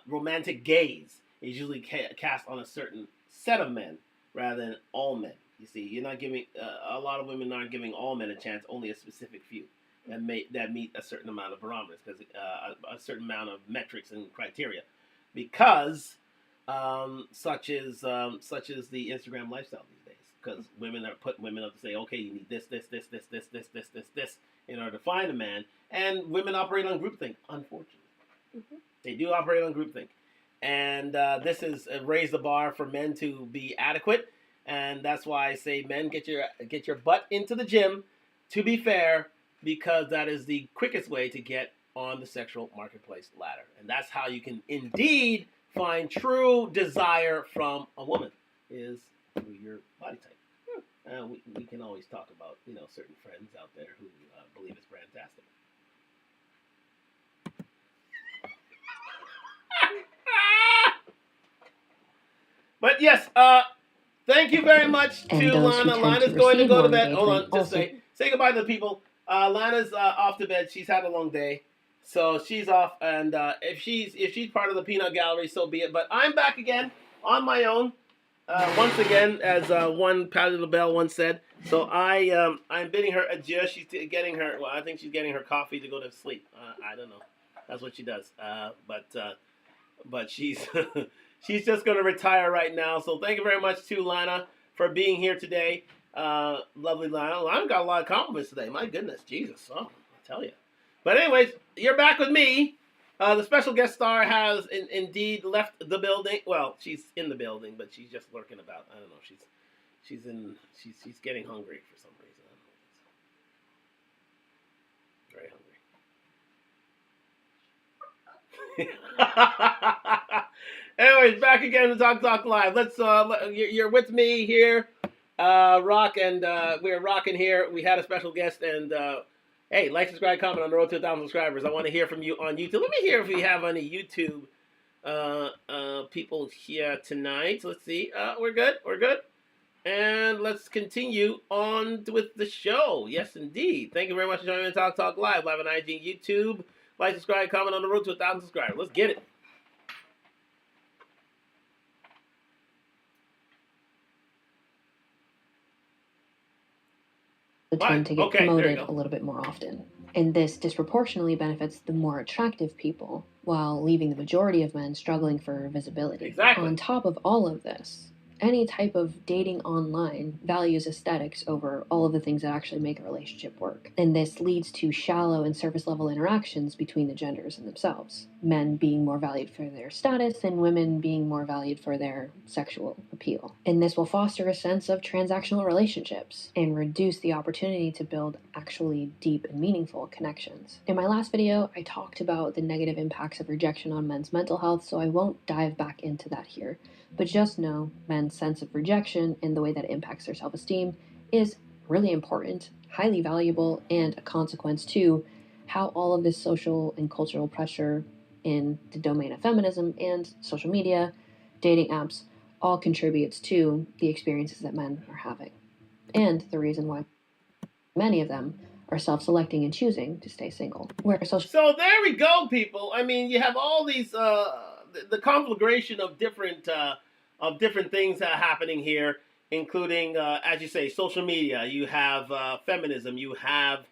romantic gaze is usually cast on a certain set of men rather than all men. You see, you're not giving a lot of women aren't giving all men a chance, only a specific few that meet a certain amount of barometers, because a certain amount of metrics and criteria, because such is the Instagram lifestyle these days. Because women are putting women up to say, okay, you need this in order to find a man, and women operate on groupthink. Unfortunately, they do operate on groupthink, and this has raised the bar for men to be adequate. And that's why I say, men, get your butt into the gym. To be fair, because that is the quickest way to get on the sexual marketplace ladder, and that's how you can indeed find true desire from a woman, is through your body type. We can always talk about certain friends out there who believe it's fantastic. But yes, thank you very much to Lana. Lana's going to go to bed. Hold on, just say goodbye to the people. Lana's off to bed. She's had a long day, so she's off. And if she's part of the peanut gallery, so be it. But I'm back again on my own. Once again, as one Patti LaBelle once said. So I'm bidding her adieu. She's getting her. Well, I think she's getting her coffee to go to sleep. I don't know. That's what she does. But she's she's just going to retire right now. So thank you very much to Lana for being here today. Lovely Lana. Lana got a lot of compliments today. My goodness, Jesus. Oh, I tell you. But anyways, you're back with me. The special guest star has indeed left the building. Well, she's in the building, but she's just lurking about. I don't know. She's getting hungry for some reason. I don't know. Very hungry. Anyways, back again to Talk Live. Let's you're with me here, Rock, and we're rocking here. We had a special guest, and hey, like, subscribe, comment on the road to 1,000 subscribers. I want to hear from you on YouTube. Let me hear if we have any YouTube people here tonight. Let's see. We're good. And let's continue on with the show. Yes, indeed. Thank you very much for joining me on Talk Live on IG, YouTube. Like, subscribe, comment on the road to 1,000 subscribers. Let's get it. Tend to get promoted a little bit more often. And this disproportionately benefits the more attractive people, while leaving the majority of men struggling for visibility. Exactly. On top of all of this, any type of dating online values aesthetics over all of the things that actually make a relationship work. And this leads to shallow and surface level interactions between the genders and themselves. Men being more valued for their status and women being more valued for their sexual appeal. And this will foster a sense of transactional relationships and reduce the opportunity to build actually deep and meaningful connections. In my last video, I talked about the negative impacts of rejection on men's mental health, so I won't dive back into that here. But just know men's sense of rejection and the way that it impacts their self-esteem is really important, highly valuable, and a consequence to how all of this social and cultural pressure in the domain of feminism and social media, dating apps, all contributes to the experiences that men are having. And the reason why many of them are self-selecting and choosing to stay single. So there we go, people. I mean, you have all these the conflagration of different things happening here, including, as you say, social media. You have feminism. You have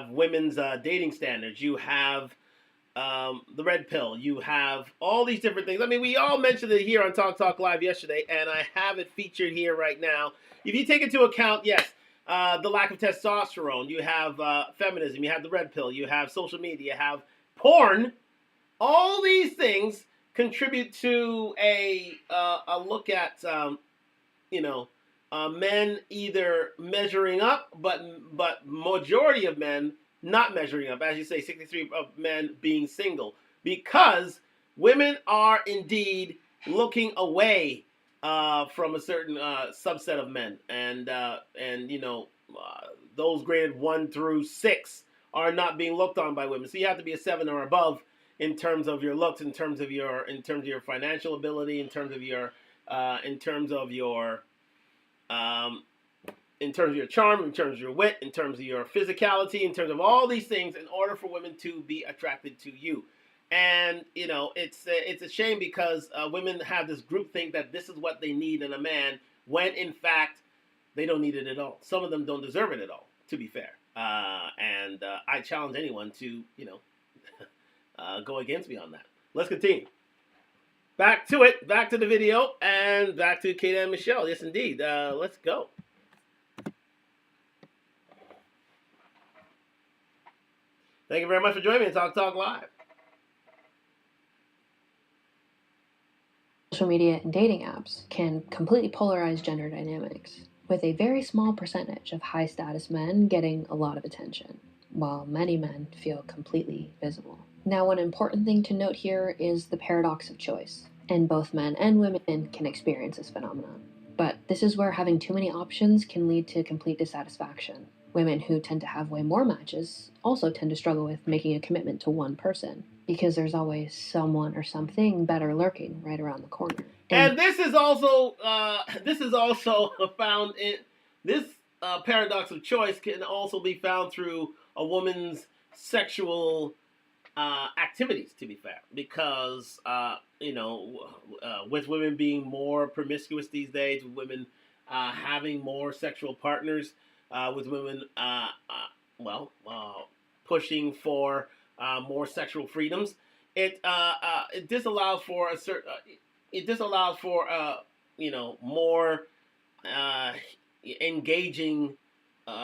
women's dating standards. You have the red pill. You have all these different things. I mean, we all mentioned it here on Talk Live yesterday, and I have it featured here right now. If you take into account, yes, the lack of testosterone, you have feminism, you have the red pill, you have social media, you have porn. All these things contribute to a look at men either measuring up, but majority of men not measuring up. As you say, 63 of men being single, because women are indeed looking away from a certain subset of men, and those graded 1 through 6 are not being looked on by women. So you have to be a 7 or above in terms of your looks, in terms of your financial ability, in terms of your charm, in terms of your wit, in terms of your physicality, in terms of all these things, in order for women to be attracted to you. And it's a shame, because women have this group think that this is what they need in a man, when in fact they don't need it at all. Some of them don't deserve it at all, to be fair. And I challenge anyone to go against me on that. Let's continue. Back to it. Back to the video, and back to Kate and Michelle. Yes, indeed. Let's go. Thank you very much for joining me on Talk Live. Social media and dating apps can completely polarize gender dynamics, with a very small percentage of high-status men getting a lot of attention, while many men feel completely visible. Now, one important thing to note here is the paradox of choice, and both men and women can experience this phenomenon. But this is where having too many options can lead to complete dissatisfaction. Women who tend to have way more matches also tend to struggle with making a commitment to one person, because there's always someone or something better lurking right around the corner. And this is also found in this paradox of choice can also be found through a woman's sexual activities, to be fair, because with women being more promiscuous these days, with women having more sexual partners, with women pushing for more sexual freedoms, it disallows for a certain more engaging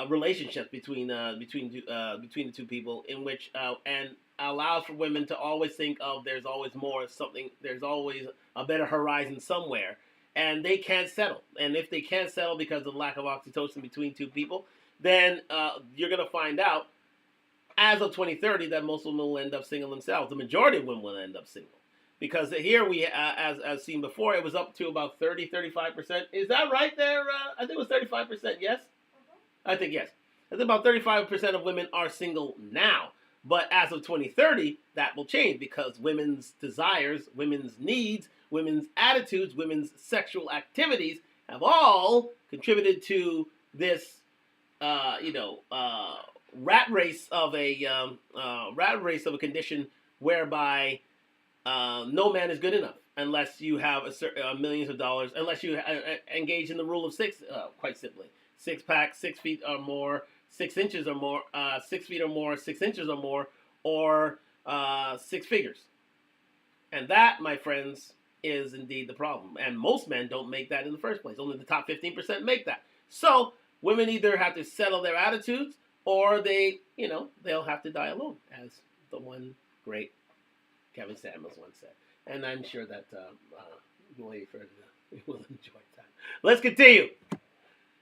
relationships between the two people, in which and allows for women to always think of there's always more something, there's always a better horizon somewhere, and they can't settle. And if they can't settle because of the lack of oxytocin between two people, then you're going to find out, as of 2030, that most women will end up single themselves. The majority of women will end up single. Because here we, as seen before, it was up to about 35%. Is that right there? I think it was 35%, yes? I think yes. I think about 35% of women are single now. But as of 2030, that will change, because women's desires, women's needs, women's attitudes, women's sexual activities have all contributed to this, rat race of a condition whereby no man is good enough unless you have millions of dollars, unless you engage in the rule of 6, quite simply. 6-pack, 6 feet or more, 6 inches or more, 6 feet or more, 6 inches or more, or 6 figures. And that, my friends, is indeed the problem. And most men don't make that in the first place. Only the top 15% make that. So women either have to settle their attitudes, or they'll have to die alone, as the one great Kevin Samuels once said. And I'm sure that will enjoy that. Let's continue.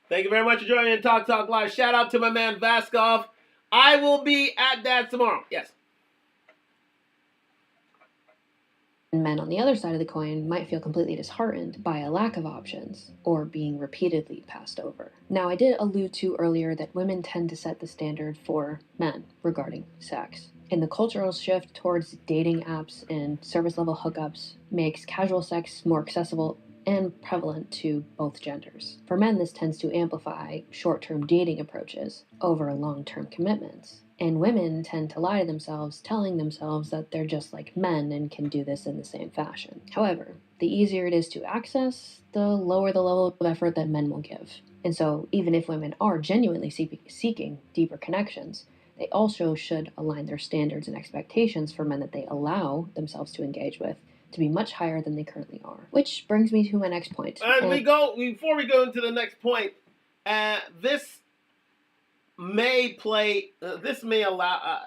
Thank you very much for joining me on Talk Live. Shout out to my man Vaskov. I will be at that tomorrow. Yes. Men on the other side of the coin might feel completely disheartened by a lack of options or being repeatedly passed over. Now, I did allude to earlier that women tend to set the standard for men regarding sex. And the cultural shift towards dating apps and service-level hookups makes casual sex more accessible and prevalent to both genders. For men, this tends to amplify short-term dating approaches over long-term commitments. And women tend to lie to themselves, telling themselves that they're just like men and can do this in the same fashion. However, the easier it is to access, the lower the level of effort that men will give. And so, even if women are genuinely seeking deeper connections, they also should align their standards and expectations for men that they allow themselves to engage with to be much higher than they currently are. Which brings me to my next point. Before we go into the next point, this may allow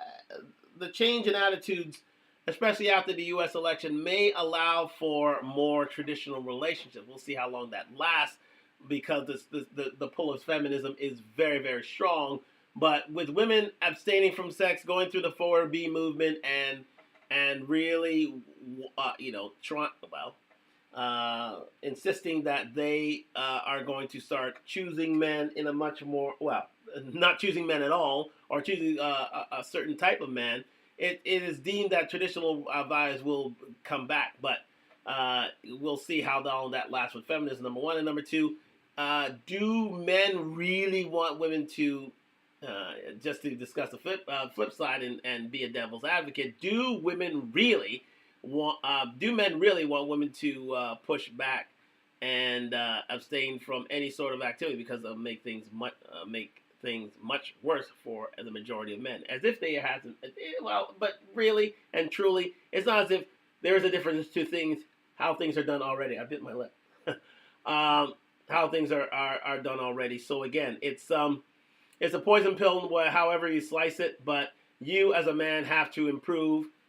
the change in attitudes, especially after the U.S. election, may allow for more traditional relationships. We'll see how long that lasts, because the pull of feminism is very, very strong But with women abstaining from sex, going through the 4B movement, and really, insisting that they are going to start choosing men in a much more, not choosing men at all, or choosing a certain type of man, it is deemed that traditional values will come back. But we'll see how long that lasts with feminism, number one. And number two, do men really want women to, just to discuss the flip side and be a devil's advocate, do men really want women to push back and abstain from any sort of activity because of make things much worse for the majority of men, as if they hasn't. Well, but really and truly, it's not as if there is a difference to things, how things are done already. I bit my lip. How things are done already. So again, it's a poison pill, however you slice it. But you as a man have to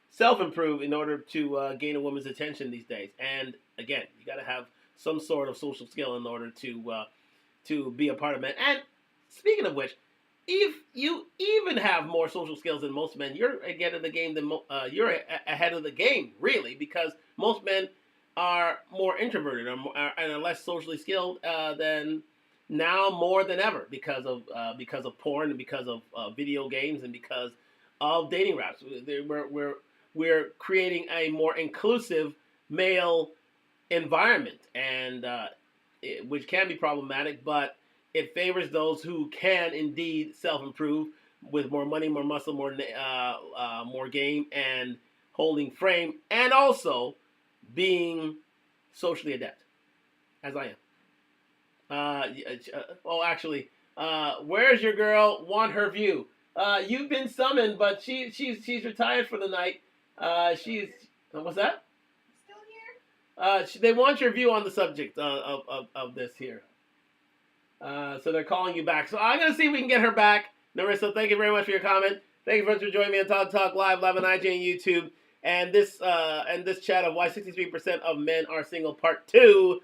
self-improve in order to gain a woman's attention these days. And again, you got to have some sort of social skill in order to be a part of men. And speaking of which, if you even have more social skills than most men, you're ahead of the game you're ahead of the game, really, because most men are more introverted and are less socially skilled than now more than ever because of porn and because of video games and because of dating apps. We're creating a more inclusive male environment, and which can be problematic, but it favors those who can indeed self-improve with more money, more muscle, more game, and holding frame, and also being socially adept, as I am. Actually, where's your girl? Want her view? You've been summoned, but she's retired for the night. What's that? Still here. They want your view on the subject of this here. So they're calling you back. So I'm gonna see if we can get her back. Narissa, thank you very much for your comment. Thank you very much for joining me on Talk live on IG and YouTube. And this chat of why 63% of men are single, part 2,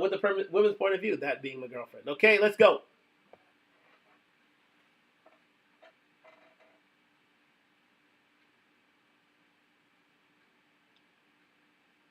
with the women's point of view, that being my girlfriend. Okay, let's go.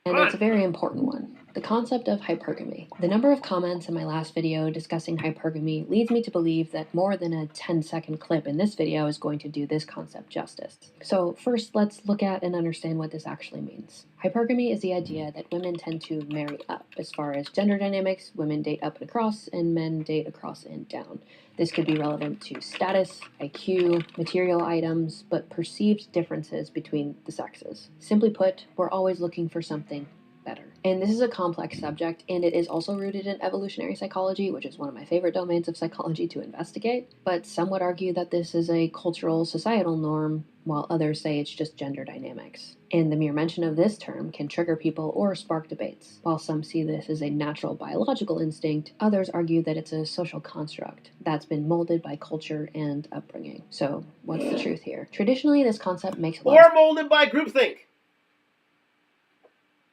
And it's a very important one. The concept of hypergamy. The number of comments in my last video discussing hypergamy leads me to believe that more than a 10-second clip in this video is going to do this concept justice. So first, let's look at and understand what this actually means. Hypergamy is the idea that women tend to marry up. As far as gender dynamics, women date up and across, and men date across and down. This could be relevant to status, IQ, material items, but perceived differences between the sexes. Simply put, we're always looking for something better. And this is a complex subject, and it is also rooted in evolutionary psychology, which is one of my favorite domains of psychology to investigate. But some would argue that this is a cultural, societal norm, while others say it's just gender dynamics. And the mere mention of this term can trigger people or spark debates. While some see this as a natural biological instinct, others argue that it's a social construct that's been molded by culture and upbringing. So, what's the truth here? Traditionally, this concept makes a lot Or molded by groupthink.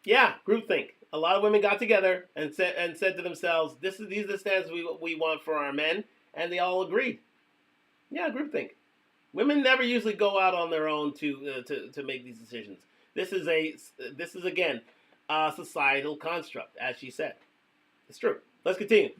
Yeah, groupthink. A lot of women got together and said to themselves, these are the standards we want for our men, and they all agreed. Yeah, groupthink. Women never usually go out on their own to make these decisions. This is again a societal construct, as she said. It's true. Let's continue.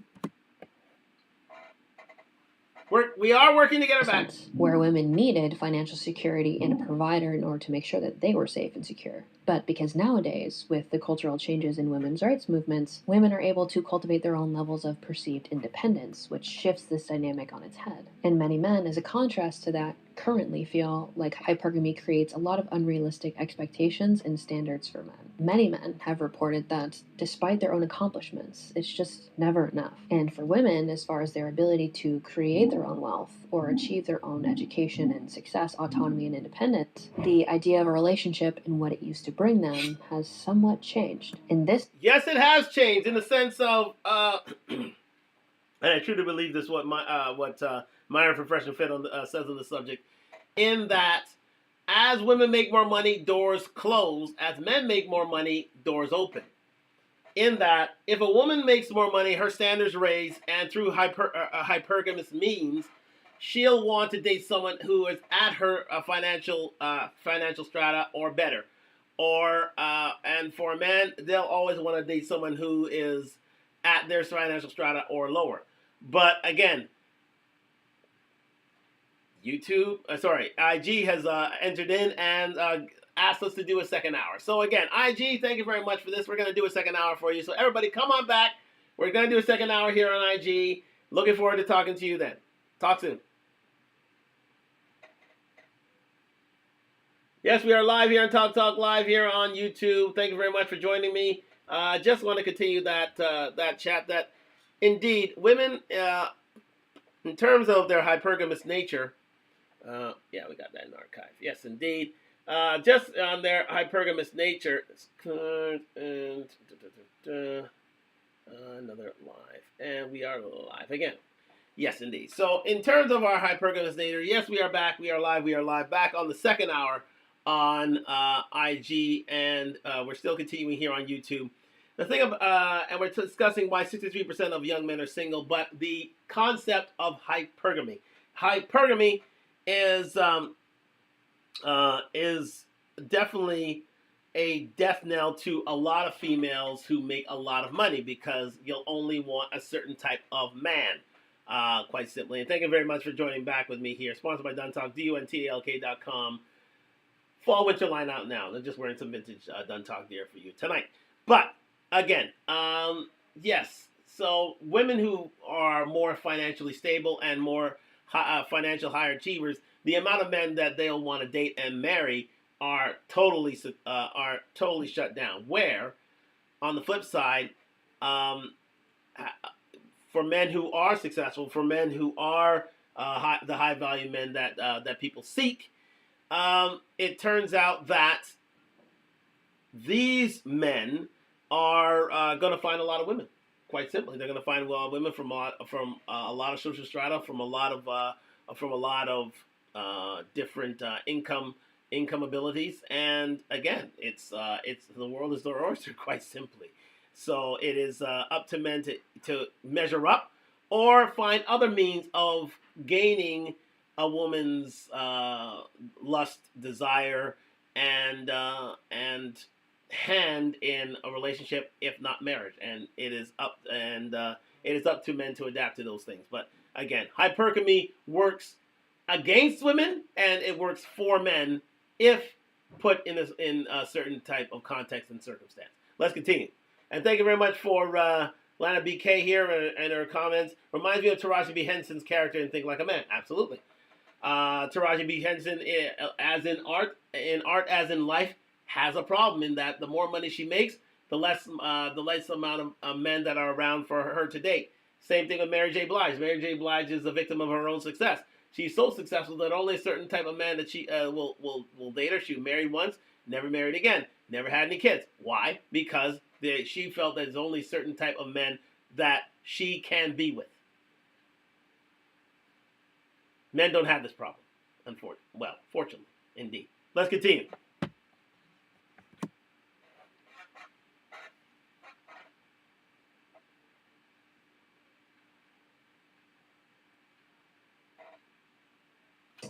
We are working to get her back. Where women needed financial security and a provider in order to make sure that they were safe and secure. But because nowadays, with the cultural changes in women's rights movements, women are able to cultivate their own levels of perceived independence, which shifts this dynamic on its head. And many men, as a contrast to that, currently feel like hypergamy creates a lot of unrealistic expectations and standards for men. Many men have reported that despite their own accomplishments, it's just never enough. And for women, as far as their ability to create their own wealth or achieve their own education and success, autonomy, and independence, the idea of a relationship and what it used to bring them has somewhat changed. Yes, it has changed in the sense of, and I truly believe this. What Myron from Fresh and Fit says on the subject, in that as women make more money, doors close. As men make more money, doors open. In that, if a woman makes more money, her standards raise, and through hypergamous means, she'll want to date someone who is at her financial strata or better. Or and for a man, they'll always want to date someone who is at their financial strata or lower. But again, IG has entered in and asked us to do a second hour. So again, IG, thank you very much for this. We're going to do a second hour for you. So everybody, come on back. We're going to do a second hour here on IG. Looking forward to talking to you then. Talk soon. Yes, we are live here on Talk Live here on YouTube. Thank you very much for joining me. Just want to continue that chat. That indeed, women, in terms of their hypergamous nature, yeah, we got that in archive. Yes, indeed. Just on their hypergamous nature, another live, and we are live again. Yes, indeed. So, in terms of our hypergamous nature, yes, we are back. We are live. We are live back on the second hour on IG, and we're still continuing here on YouTube. The thing of, and we're discussing why 63% of young men are single, but the concept of hypergamy. Hypergamy is definitely a death knell to a lot of females who make a lot of money, because you'll only want a certain type of man, quite simply. And thank you very much for joining back with me here. Sponsored by Duntalk, DUNTALK.com. Fall winter line out now. They're just wearing some vintage Duntalk gear for you tonight. But again, yes. So women who are more financially stable and more financial higher achievers, the amount of men that they'll want to date and marry are totally shut down. Where, on the flip side, for men who are successful, for men who are the high value men that people seek, it turns out that these men are going to find a lot of women. Quite simply, they're going to find a lot of women from a lot of social strata, from a lot of different income abilities. And again, it's the world is their oyster, quite simply. So it is up to men to measure up or find other means of gaining a woman's lust, desire, and hand in a relationship, if not marriage. And it is up to men to adapt to those things. But again, hypergamy works against women, and it works for men if put in a certain type of context and circumstance. Let's continue. And thank you very much for Lana BK here and her comments. Reminds me of Taraji B. Henson's character in Think Like a Man. Absolutely. Taraji B. Henson, as in art as in life, has a problem in that the more money she makes, the less amount of men that are around for her to date. Same thing with Mary J. Blige. Mary J. Blige is a victim of her own success. She's so successful that only a certain type of man that she will date her. She married once, never married again, never had any kids. Why? Because she felt that there's only certain type of men that she can be with. Men don't have this problem, fortunately, indeed. Let's continue.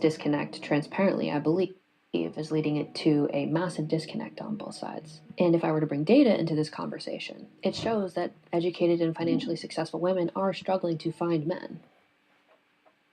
Disconnect transparently, I believe, is leading it to a massive disconnect on both sides. And if I were to bring data into this conversation, it shows that educated and financially successful women are struggling to find men,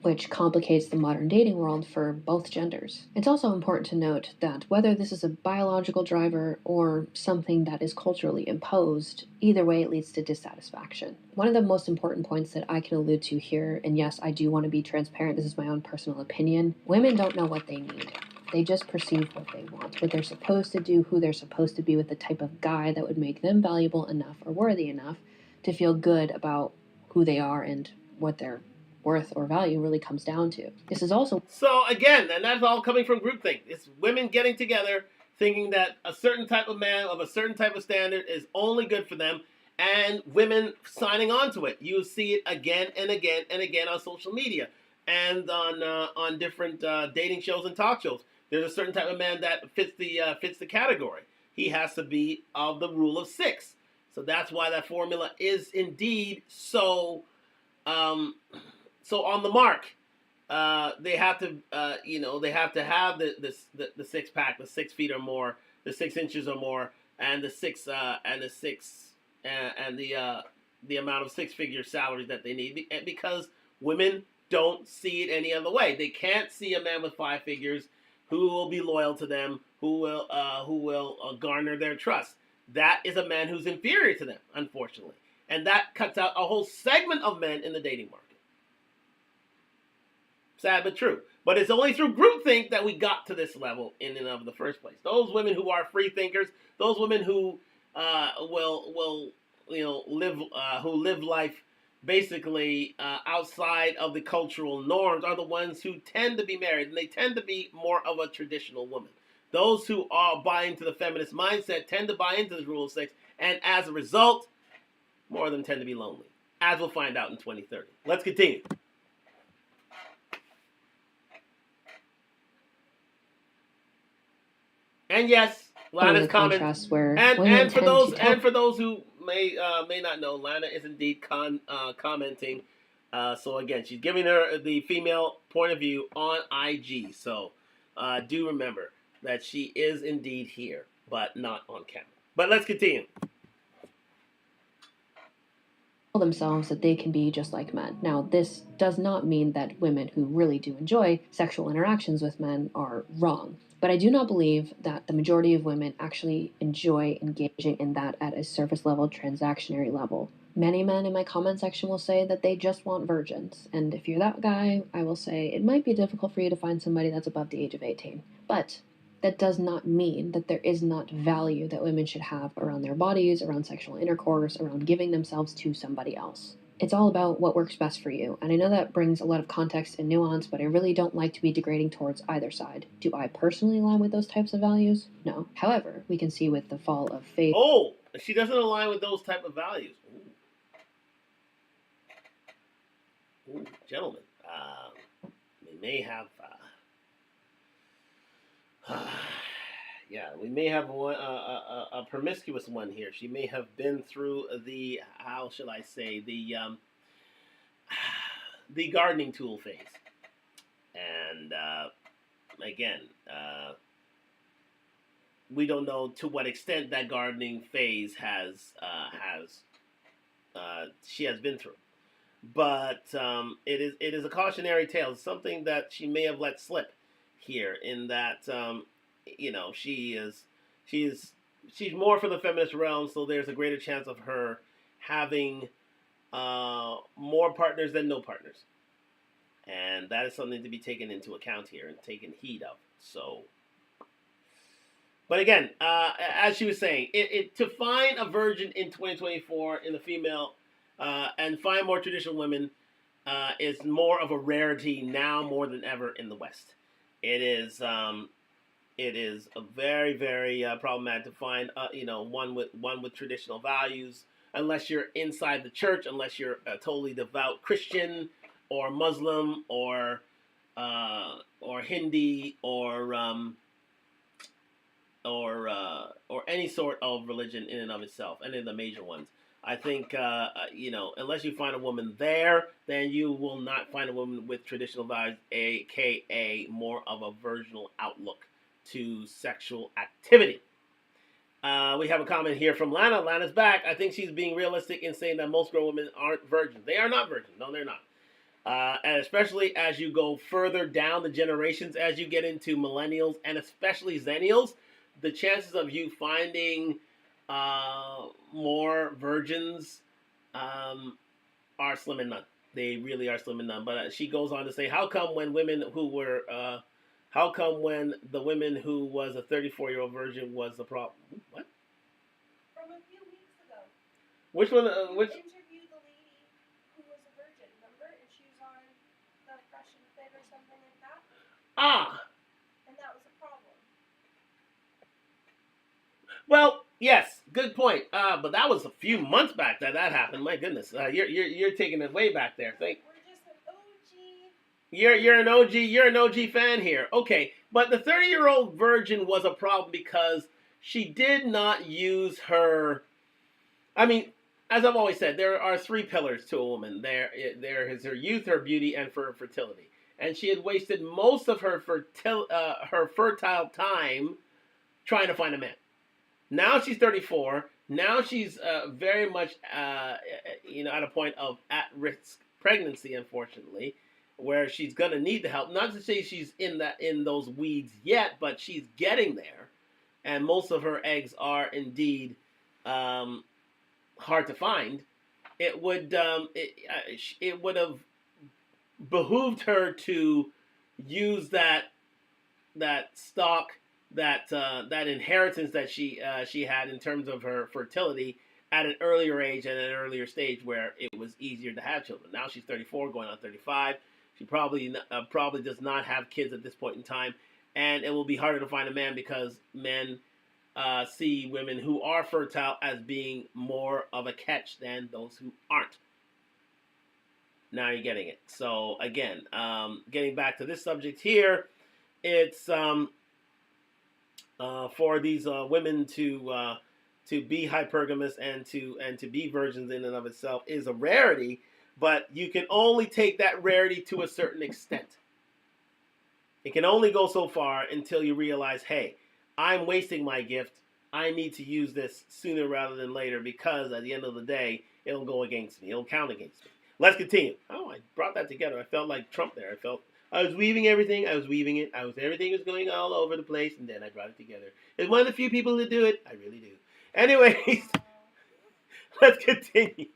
which complicates the modern dating world for both genders. It's also important to note that whether this is a biological driver or something that is culturally imposed, either way it leads to dissatisfaction. One of the most important points that I can allude to here, and yes, I do want to be transparent, this is my own personal opinion, women don't know what they need. They just perceive what they want, what they're supposed to do, who they're supposed to be with, the type of guy that would make them valuable enough or worthy enough to feel good about who they are and what their worth or value really comes down to. This is also... So again, and that's all coming from groupthink. It's women getting together thinking that a certain type of man of a certain type of standard is only good for them, and women signing on to it. You see it again and again and again on social media and on different dating shows and talk shows. There's a certain type of man that fits the category. He has to be of the rule of 6. So that's why that formula is indeed so on the mark. they have to, they have to have the 6 pack, the 6 feet or more, the 6 inches or more, and the six and the six and the amount of 6 figure salaries that they need, because women don't see it any other way. They can't see a man with 5 figures who will be loyal to them, who will garner their trust. That is a man who's inferior to them, unfortunately, and that cuts out a whole segment of men in the dating market. Sad but true. But it's only through groupthink that we got to this level in and of the first place. Those women who are free thinkers, those women who will live life basically outside of the cultural norms, are the ones who tend to be married, and they tend to be more of a traditional woman. Those who are buy into the feminist mindset tend to buy into the rule of 6, and as a result, more of them tend to be lonely, as we'll find out in 2030. Let's continue. And yes, Lana's comment. And for those who may not know, Lana is indeed commenting. So again, she's giving her the female point of view on IG. So do remember that she is indeed here, but not on camera. But let's continue. Themselves that they can be just like men. Now, this does not mean that women who really do enjoy sexual interactions with men are wrong, but I do not believe that the majority of women actually enjoy engaging in that at a surface level, transactionary level. Many men in my comment section will say that they just want virgins, and if you're that guy, I will say it might be difficult for you to find somebody that's above the age of 18. But that does not mean that there is not value that women should have around their bodies, around sexual intercourse, around giving themselves to somebody else. It's all about what works best for you, and I know that brings a lot of context and nuance, but I really don't like to be degrading towards either side. Do I personally align with those types of values? No. However, we can see with the fall of faith... Oh, she doesn't align with those type of values. Ooh, gentlemen, we may have... we may have a promiscuous one here. She may have been through the, how shall I say, the gardening tool phase. And again, we don't know to what extent that gardening phase she has been through. But it is a cautionary tale. It's something that she may have let slip here, in that she's more for the feminist realm, so there's a greater chance of her having more partners than no partners, and that is something to be taken into account here and taken heed of. So, but again, as she was saying, to find a virgin in 2024 in the female and find more traditional women is more of a rarity now more than ever in the West. It is a very, very problematic to find, one with traditional values, unless you're inside the church, unless you're a totally devout Christian or Muslim or Hindi or any sort of religion in and of itself, any of the major ones. I think, unless you find a woman there, then you will not find a woman with traditional values, aka more of a virginal outlook to sexual activity. We have a comment here from Lana. Lana's back. I think she's being realistic in saying that most grown women aren't virgins. They are not virgins. No, they're not. And especially as you go further down the generations, as you get into millennials and especially zennials, the chances of you finding more virgins are slim and none. They really are slim and none. But she goes on to say, how come when the women who was a 34-year-old virgin was the problem? What? From a few weeks ago. Which one? Which? Interviewed the lady who was a virgin, remember? And she was on the Fresh and Fit or something like that. Ah. And that was a problem. Well, yes, good point. But that was a few months back that happened. My goodness, you're taking it way back there. We're just an OG. You're an OG fan here. Okay, but the 30-year-old virgin was a problem because she did not use her. I mean, as I've always said, there are 3 pillars to a woman. There is her youth, her beauty, and her fertility. and she had wasted most of her fertile time trying to find a man. Now she's 34. Now she's very much, at a point of at-risk pregnancy, unfortunately, where she's gonna need the help. Not to say she's in those weeds yet, but she's getting there, and most of her eggs are indeed hard to find. It would have behooved her to use that stock, that inheritance that she had in terms of her fertility at an earlier age and an earlier stage where it was easier to have children. Now she's 34, going on 35. She probably does not have kids at this point in time, and it will be harder to find a man because men see women who are fertile as being more of a catch than those who aren't. Now you're getting it. So again, getting back to this subject here, it's for these women to be hypergamous and to be virgins in and of itself is a rarity, but you can only take that rarity to a certain extent. It can only go so far until you realize, hey, I'm wasting my gift. I need to use this sooner rather than later because at the end of the day, it'll go against me. It'll count against me. Let's continue. Oh, I brought that together. I felt like Trump there. I was weaving everything. I was weaving it. Everything was going all over the place, and then I brought it together. It's one of the few people that do it. I really do. Anyways, let's continue.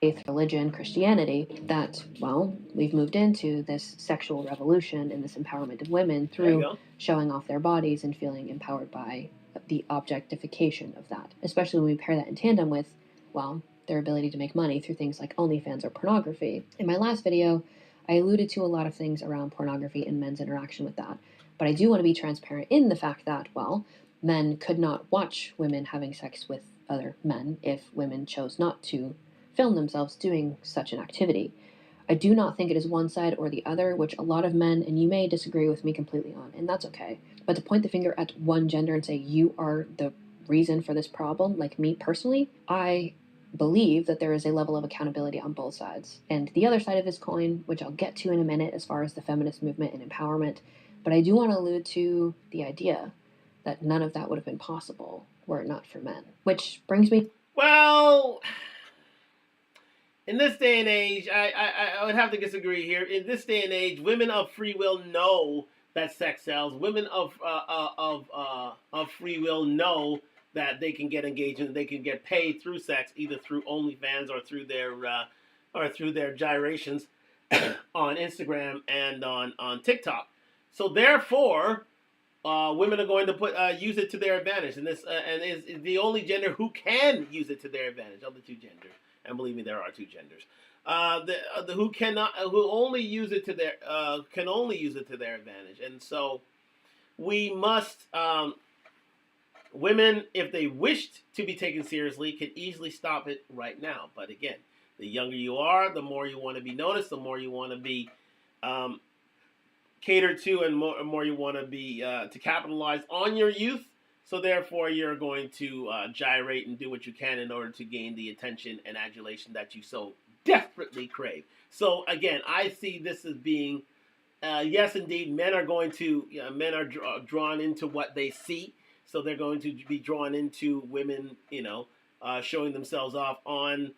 Faith, religion, Christianity, that, well, we've moved into this sexual revolution and this empowerment of women through showing off their bodies and feeling empowered by the objectification of that, especially when we pair that in tandem with, well, their ability to make money through things like OnlyFans or pornography. In my last video, I alluded to a lot of things around pornography and men's interaction with that, but I do want to be transparent in the fact that, well, men could not watch women having sex with other men if women chose not to film themselves doing such an activity. I do not think it is one side or the other, which a lot of men, and you may disagree with me completely on, and that's okay. But to point the finger at one gender and say you are the reason for this problem, like me personally, I believe that there is a level of accountability on both sides. And the other side of this coin, which I'll get to in a minute as far as the feminist movement and empowerment, but I do want to allude to the idea that none of that would have been possible were it not for men. Which brings me... Well, in this day and age, I would have to disagree here. In this day and age, women of free will know that sex sells. Women of free will know that they can get engagement, they can get paid through sex, either through OnlyFans or through their gyrations on Instagram and on TikTok. So therefore, women are going to use it to their advantage, and this is the only gender who can use it to their advantage of the two genders. And believe me, there are two genders. Who only use it to their can only use it to their advantage, and so we must. Women, if they wished to be taken seriously, could easily stop it right now. But again, the younger you are, the more you want to be noticed, the more you want to be catered to, and more you want to be to capitalize on your youth. So therefore, you're going to gyrate and do what you can in order to gain the attention and adulation that you so desperately crave. So again, I see this as being, yes, indeed, men are drawn into what they see. So they're going to be drawn into women, showing themselves off on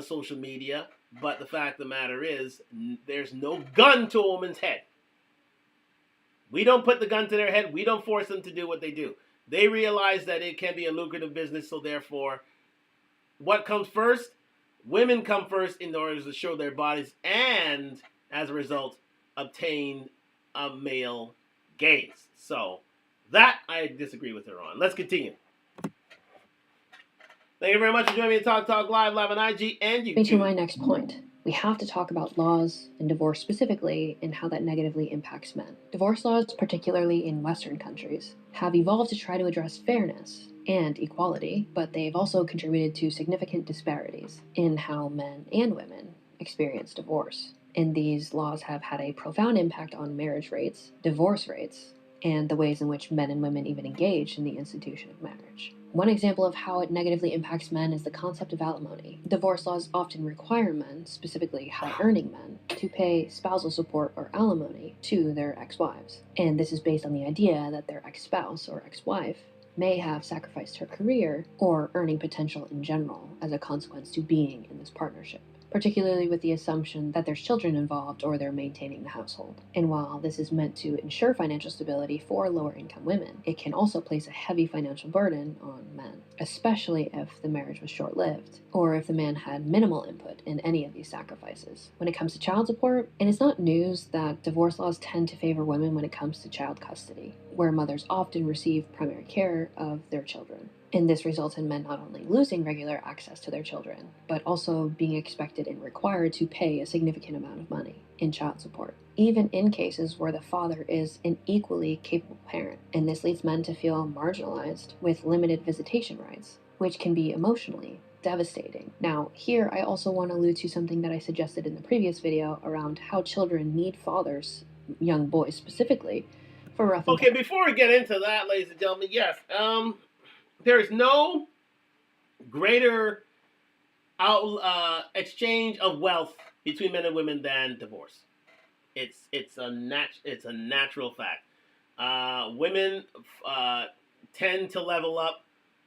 social media. But the fact of the matter is, there's no gun to a woman's head. We don't put the gun to their head. We don't force them to do what they do. They realize that it can be a lucrative business, so therefore, what comes first? Women come first in order to show their bodies and, as a result, obtain a male gaze. So, that I disagree with her on. Let's continue. Thank you very much for joining me at Talk Live on IG and YouTube. To my next point. We have to talk about laws and divorce specifically and how that negatively impacts men. Divorce laws, particularly in Western countries, have evolved to try to address fairness and equality, but they've also contributed to significant disparities in how men and women experience divorce. And these laws have had a profound impact on marriage rates, divorce rates, and the ways in which men and women even engage in the institution of marriage. One example of how it negatively impacts men is the concept of alimony. Divorce laws often require men, specifically high-earning men, to pay spousal support or alimony to their ex-wives. And this is based on the idea that their ex-spouse or ex-wife may have sacrificed her career or earning potential in general as a consequence to being in this partnership, particularly with the assumption that there's children involved or they're maintaining the household. And while this is meant to ensure financial stability for lower income women, it can also place a heavy financial burden on men, especially if the marriage was short-lived or if the man had minimal input in any of these sacrifices. When it comes to child support, it is not news that divorce laws tend to favor women when it comes to child custody, where mothers often receive primary care of their children. And this results in men not only losing regular access to their children, but also being expected and required to pay a significant amount of money in child support, even in cases where the father is an equally capable parent. And this leads men to feel marginalized with limited visitation rights, which can be emotionally devastating. Now, here I also want to allude to something that I suggested in the previous video around how children need fathers, young boys specifically, for rough and Okay, before we get into that, ladies and gentlemen, yes, there is no greater exchange of wealth between men and women than divorce. It's a natural fact. Women tend to level up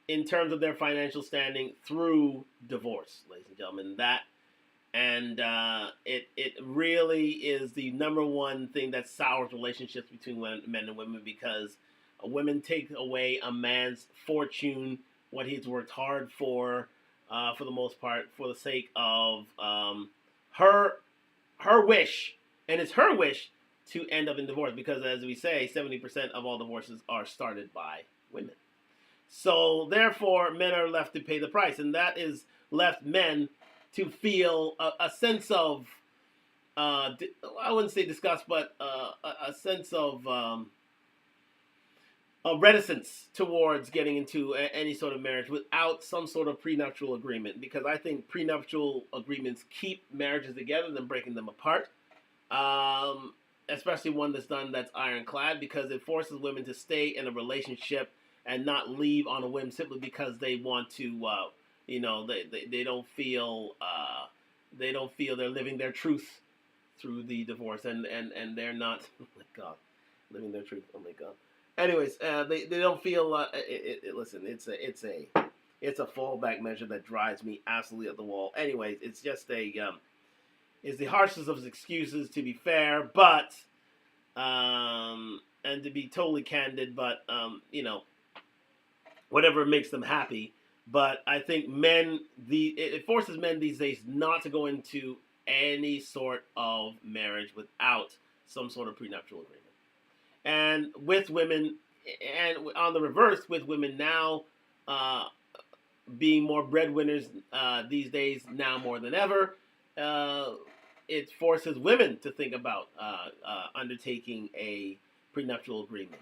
in terms of their financial standing through divorce, ladies and gentlemen. It really is the number one thing that sours relationships between men and women, because women take away a man's fortune, what he's worked hard for the most part, for the sake of her wish, and it's her wish to end up in divorce, because as we say, 70% of all divorces are started by women. So therefore, men are left to pay the price, and that is left men to feel a sense of, I wouldn't say disgust, but a sense of a reticence towards getting into any sort of marriage without some sort of prenuptial agreement, because I think prenuptial agreements keep marriages together than breaking them apart, especially one that's ironclad, because it forces women to stay in a relationship and not leave on a whim simply because they want to, they don't feel they're living their truth through the divorce, and they're not, oh my God, living their truth, oh my God. Anyways, they don't feel. Listen, it's a fallback measure that drives me absolutely at the wall. Anyways, it's just it's the harshest of excuses, to be fair, but and to be totally candid, but whatever makes them happy. But I think it forces men these days not to go into any sort of marriage without some sort of prenuptial agreement. And with women, and on the reverse, with women now being more breadwinners these days, now more than ever, it forces women to think about undertaking a prenuptial agreement.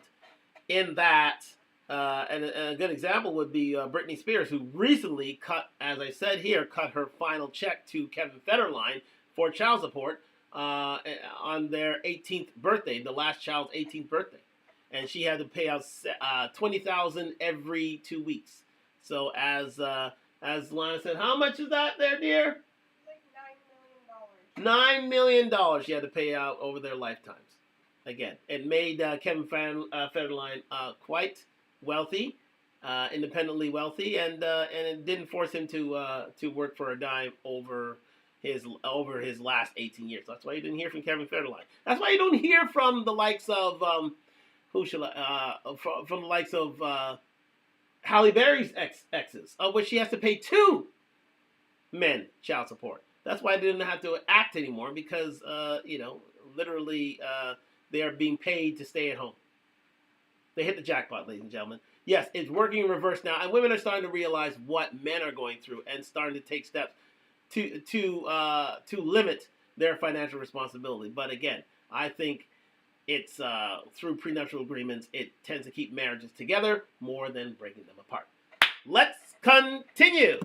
In that, and a good example would be Britney Spears, who recently cut her final check to Kevin Federline for child support on their 18th birthday, the last child's 18th birthday, and she had to pay out $20,000 every 2 weeks. So as Lana said, how much is that there, dear? Like $9 million. $9 million she had to pay out over their lifetimes. Again, it made Kevin Federline quite wealthy, independently wealthy, and it didn't force him to work for a dime over his last 18 years. That's why you didn't hear from Kevin Federline. That's why you don't hear from the likes of from the likes of Halle Berry's exes, of which she has to pay 2 men child support. That's why they didn't have to act anymore, because literally they are being paid to stay at home. They hit the jackpot, ladies and gentlemen. Yes, it's working in reverse now, and women are starting to realize what men are going through and starting to take steps to limit their financial responsibility. But again, I think it's through prenuptial agreements, it tends to keep marriages together more than breaking them apart. Let's continue.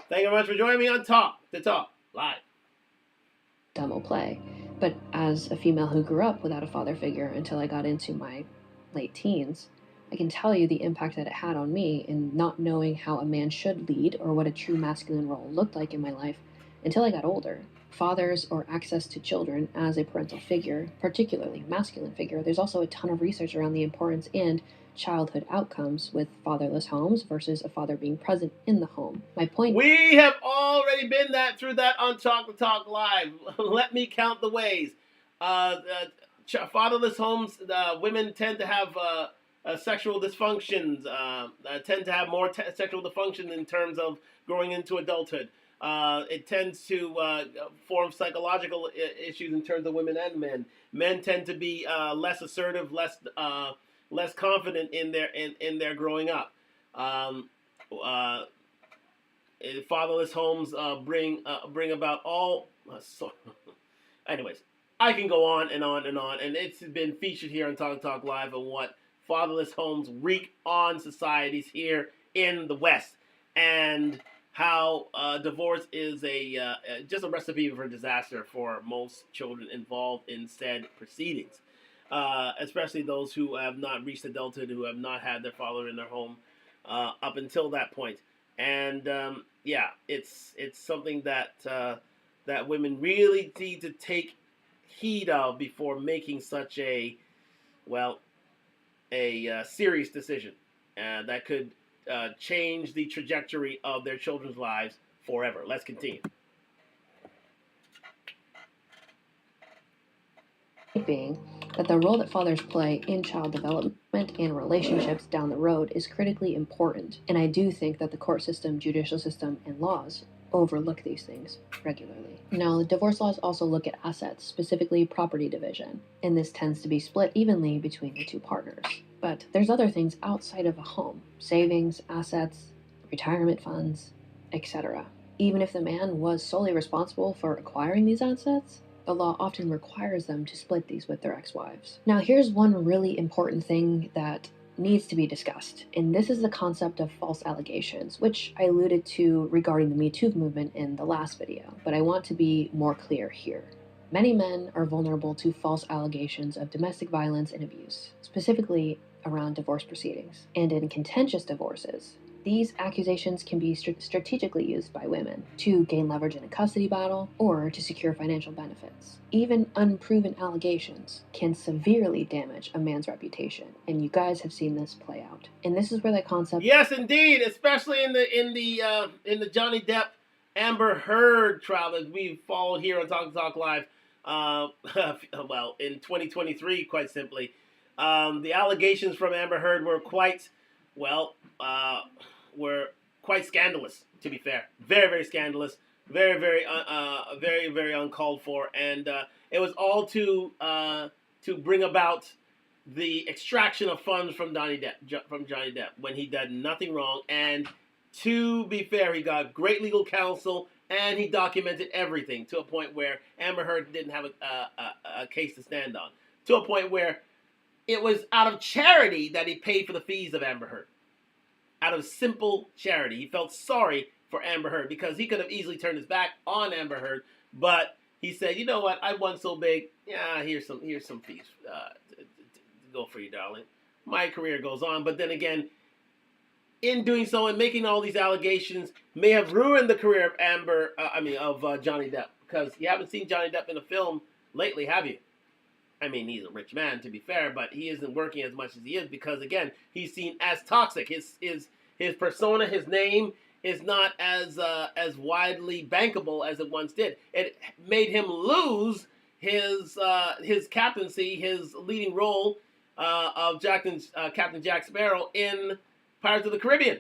Thank you very much for joining me on Talk to Talk Live. Demo play. But But as a female who grew up without a father figure until I got into my late teens, I can tell you the impact that it had on me in not knowing how a man should lead or what a true masculine role looked like in my life until I got older. Fathers or access to children as a parental figure, particularly masculine figure, there's also a ton of research around the importance and childhood outcomes with fatherless homes versus a father being present in the home. My point. We have already been through that on Talk the Talk Live. Let me count the ways. Fatherless homes, women tend to have sexual dysfunctions, tend to have more sexual dysfunction in terms of growing into adulthood. It tends to form psychological issues in terms of women and men. Men tend to be less assertive, less confident in their growing up. Fatherless homes bring about all. Anyways, I can go on and on and on, and it's been featured here on Talk Live on what fatherless homes wreak on societies here in the West, and how divorce is just a recipe for disaster for most children involved in said proceedings, especially those who have not reached adulthood, who have not had their father in their home up until that point. And it's something that that women really need to take heed of before making such a serious decision that could change the trajectory of their children's lives forever. Let's continue. Being that the role that fathers play in child development and relationships down the road is critically important, and I do think that the court system, judicial system, and laws overlook these things regularly. Now, the divorce laws also look at assets, specifically property division, and this tends to be split evenly between the two partners. But there's other things outside of a home: savings, assets, retirement funds, etc. Even if the man was solely responsible for acquiring these assets, the law often requires them to split these with their ex-wives. Now, here's one really important thing that needs to be discussed, and this is the concept of false allegations, which I alluded to regarding the Me Too movement in the last video, but I want to be more clear here. Many men are vulnerable to false allegations of domestic violence and abuse, specifically around divorce proceedings. And in contentious divorces, these accusations can be strategically used by women to gain leverage in a custody battle or to secure financial benefits. Even unproven allegations can severely damage a man's reputation, and you guys have seen this play out. And this is where that concept— Yes, indeed, especially in the Johnny Depp Amber Heard trial that we followed here on Talk Live. In 2023, quite simply, the allegations from Amber Heard were quite scandalous, to be fair. Very, very scandalous. Very, very uncalled for. And it was all to bring about the extraction of funds from Johnny Depp when he did nothing wrong. And to be fair, he got great legal counsel and he documented everything to a point where Amber Heard didn't have a case to stand on. To a point where it was out of charity that he paid for the fees of Amber Heard. Out of simple charity. He felt sorry for Amber Heard because he could have easily turned his back on Amber Heard, but he said, "You know what? I won so big. Yeah, here's some fees to go for you, darling. My career goes on." But then again, in doing so and making all these allegations, may have ruined the career of Johnny Depp, because you haven't seen Johnny Depp in a film lately, have you? I mean, he's a rich man, to be fair, but he isn't working as much as he is because, again, he's seen as toxic. His persona, his name is not as widely bankable as it once did. It made him lose his captaincy, his leading role of Captain Jack Sparrow in Pirates of the Caribbean,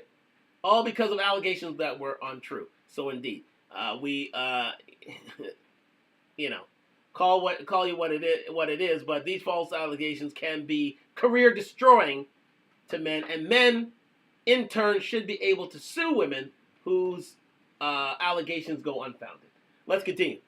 all because of allegations that were untrue. So indeed, call you what it is, but these false allegations can be career destroying to men, and men in turn should be able to sue women whose allegations go unfounded. Let's continue.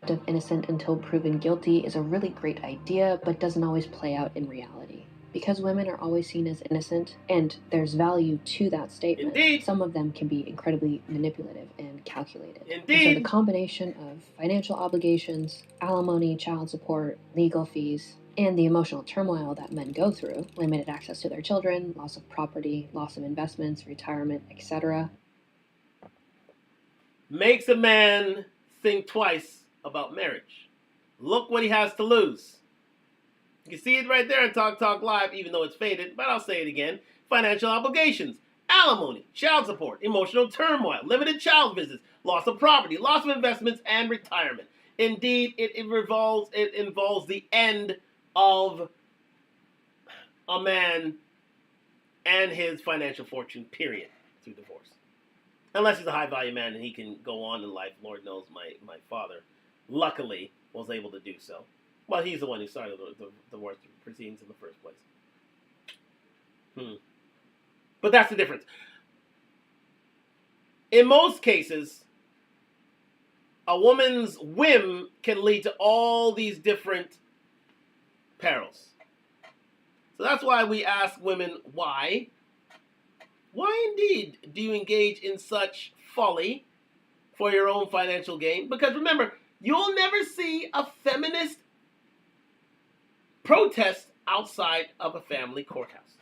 Of innocent until proven guilty is a really great idea, but doesn't always play out in reality. Because women are always seen as innocent, and there's value to that statement, Indeed. some of them can be incredibly manipulative and calculated. Indeed. And so the combination of financial obligations, alimony, child support, legal fees, and the emotional turmoil that men go through, limited access to their children, loss of property, loss of investments, retirement, etc., makes a man think twice about marriage. Look what he has to lose. You see it right there on Talk Talk Live, even though it's faded, but I'll say it again. Financial obligations, alimony, child support, emotional turmoil, limited child visits, loss of property, loss of investments, and retirement. Indeed, it involves the end of a man and his financial fortune, period, through divorce. Unless he's a high-value man and he can go on in life. Lord knows my father, luckily, was able to do so. Well, he's the one who started the divorce proceedings in the first place. But that's the difference. In most cases, a woman's whim can lead to all these different perils. So that's why we ask women, why? Why indeed do you engage in such folly for your own financial gain? Because remember, you'll never see a feminist protest outside of a family courthouse.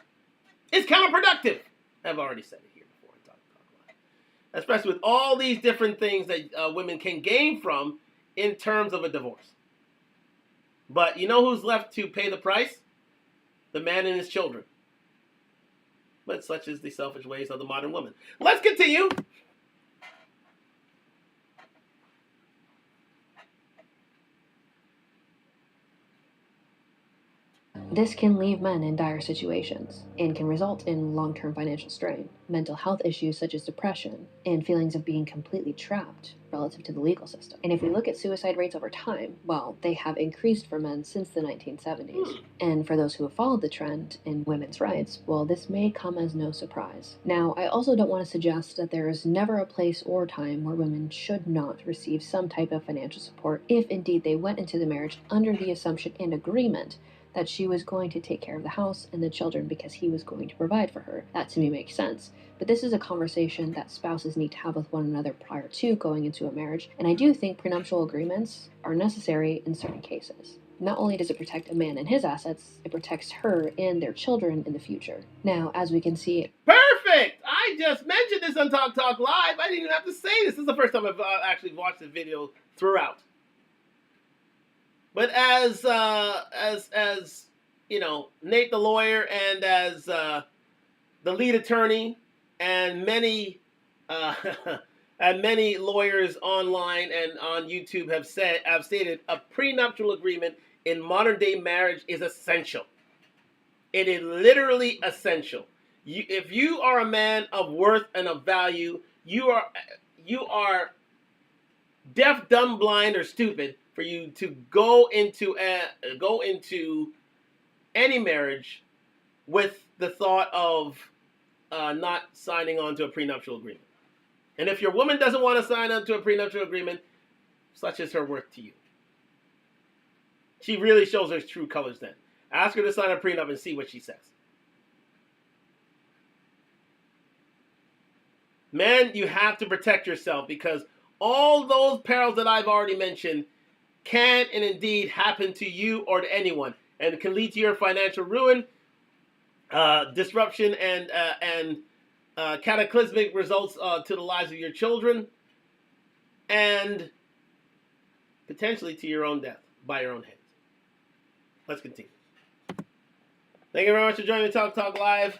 It's counterproductive. I've already said it here before. Especially with all these different things that women can gain from in terms of a divorce. But you know who's left to pay the price? The man and his children. But such is the selfish ways of the modern woman. Let's continue. This can leave men in dire situations and can result in long-term financial strain, mental health issues such as depression, and feelings of being completely trapped relative to the legal system. And if we look at suicide rates over time, well, they have increased for men since the 1970s. And for those who have followed the trend in women's rights, well, this may come as no surprise. Now, I also don't want to suggest that there is never a place or time where women should not receive some type of financial support if indeed they went into the marriage under the assumption and agreement that she was going to take care of the house and the children because he was going to provide for her. That to me makes sense. But this is a conversation that spouses need to have with one another prior to going into a marriage, and I do think prenuptial agreements are necessary in certain cases. Not only does it protect a man and his assets, it protects her and their children in the future. Now, as we can see... Perfect! I just mentioned this on Talk Talk Live. I didn't even have to say this. This is the first time I've actually watched the video throughout. But as you know, Nate the lawyer, and as the lead attorney, and many and many lawyers online and on YouTube have stated, a prenuptial agreement in modern day marriage is essential. It is literally essential. If you are a man of worth and of value, you are deaf, dumb, blind, or stupid for you to go into any marriage with the thought of not signing on to a prenuptial agreement. And if your woman doesn't want to sign on to a prenuptial agreement, such is her worth to you. She really shows her true colors then. Ask her to sign a prenup and see what she says. Man, you have to protect yourself, because all those perils that I've already mentioned can and indeed happen to you or to anyone, and it can lead to your financial ruin, disruption, and cataclysmic results to the lives of your children, and potentially to your own death by your own hands. Let's continue. Thank you very much for joining me, Talk Talk Live.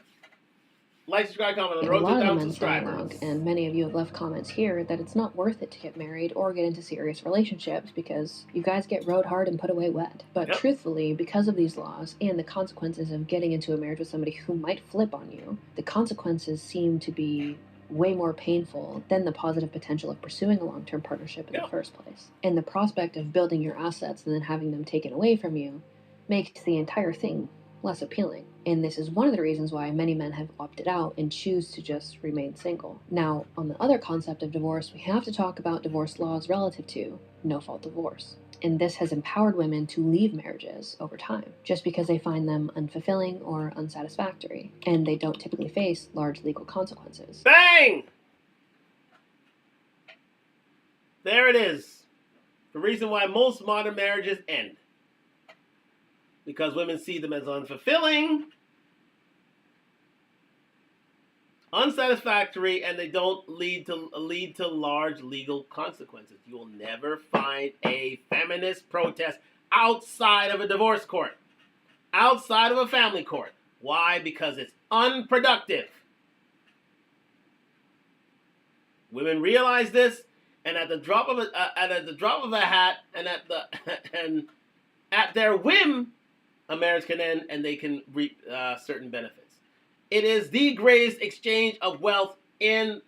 Like, subscribe, comment on the road to 1,000 subscribers. And many of you have left comments here that it's not worth it to get married or get into serious relationships because you guys get rode hard and put away wet. But truthfully, because of these laws and the consequences of getting into a marriage with somebody who might flip on you, the consequences seem to be way more painful than the positive potential of pursuing a long-term partnership in the first place. And the prospect of building your assets and then having them taken away from you makes the entire thing less appealing. And this is one of the reasons why many men have opted out and choose to just remain single. Now, on the other concept of divorce, we have to talk about divorce laws relative to no-fault divorce. and this has empowered women to leave marriages over time just because they find them unfulfilling or unsatisfactory, and they don't typically face large legal consequences. Bang! There it is. The reason why most modern marriages end. Because women see them as unfulfilling, unsatisfactory, and they don't lead to large legal consequences. You will never find a feminist protest outside of a divorce court, outside of a family court. Why? Because it's unproductive. Women realize this, and at the drop of a hat, and at their whim, a marriage can end, and they can reap certain benefits. It is the greatest exchange of wealth in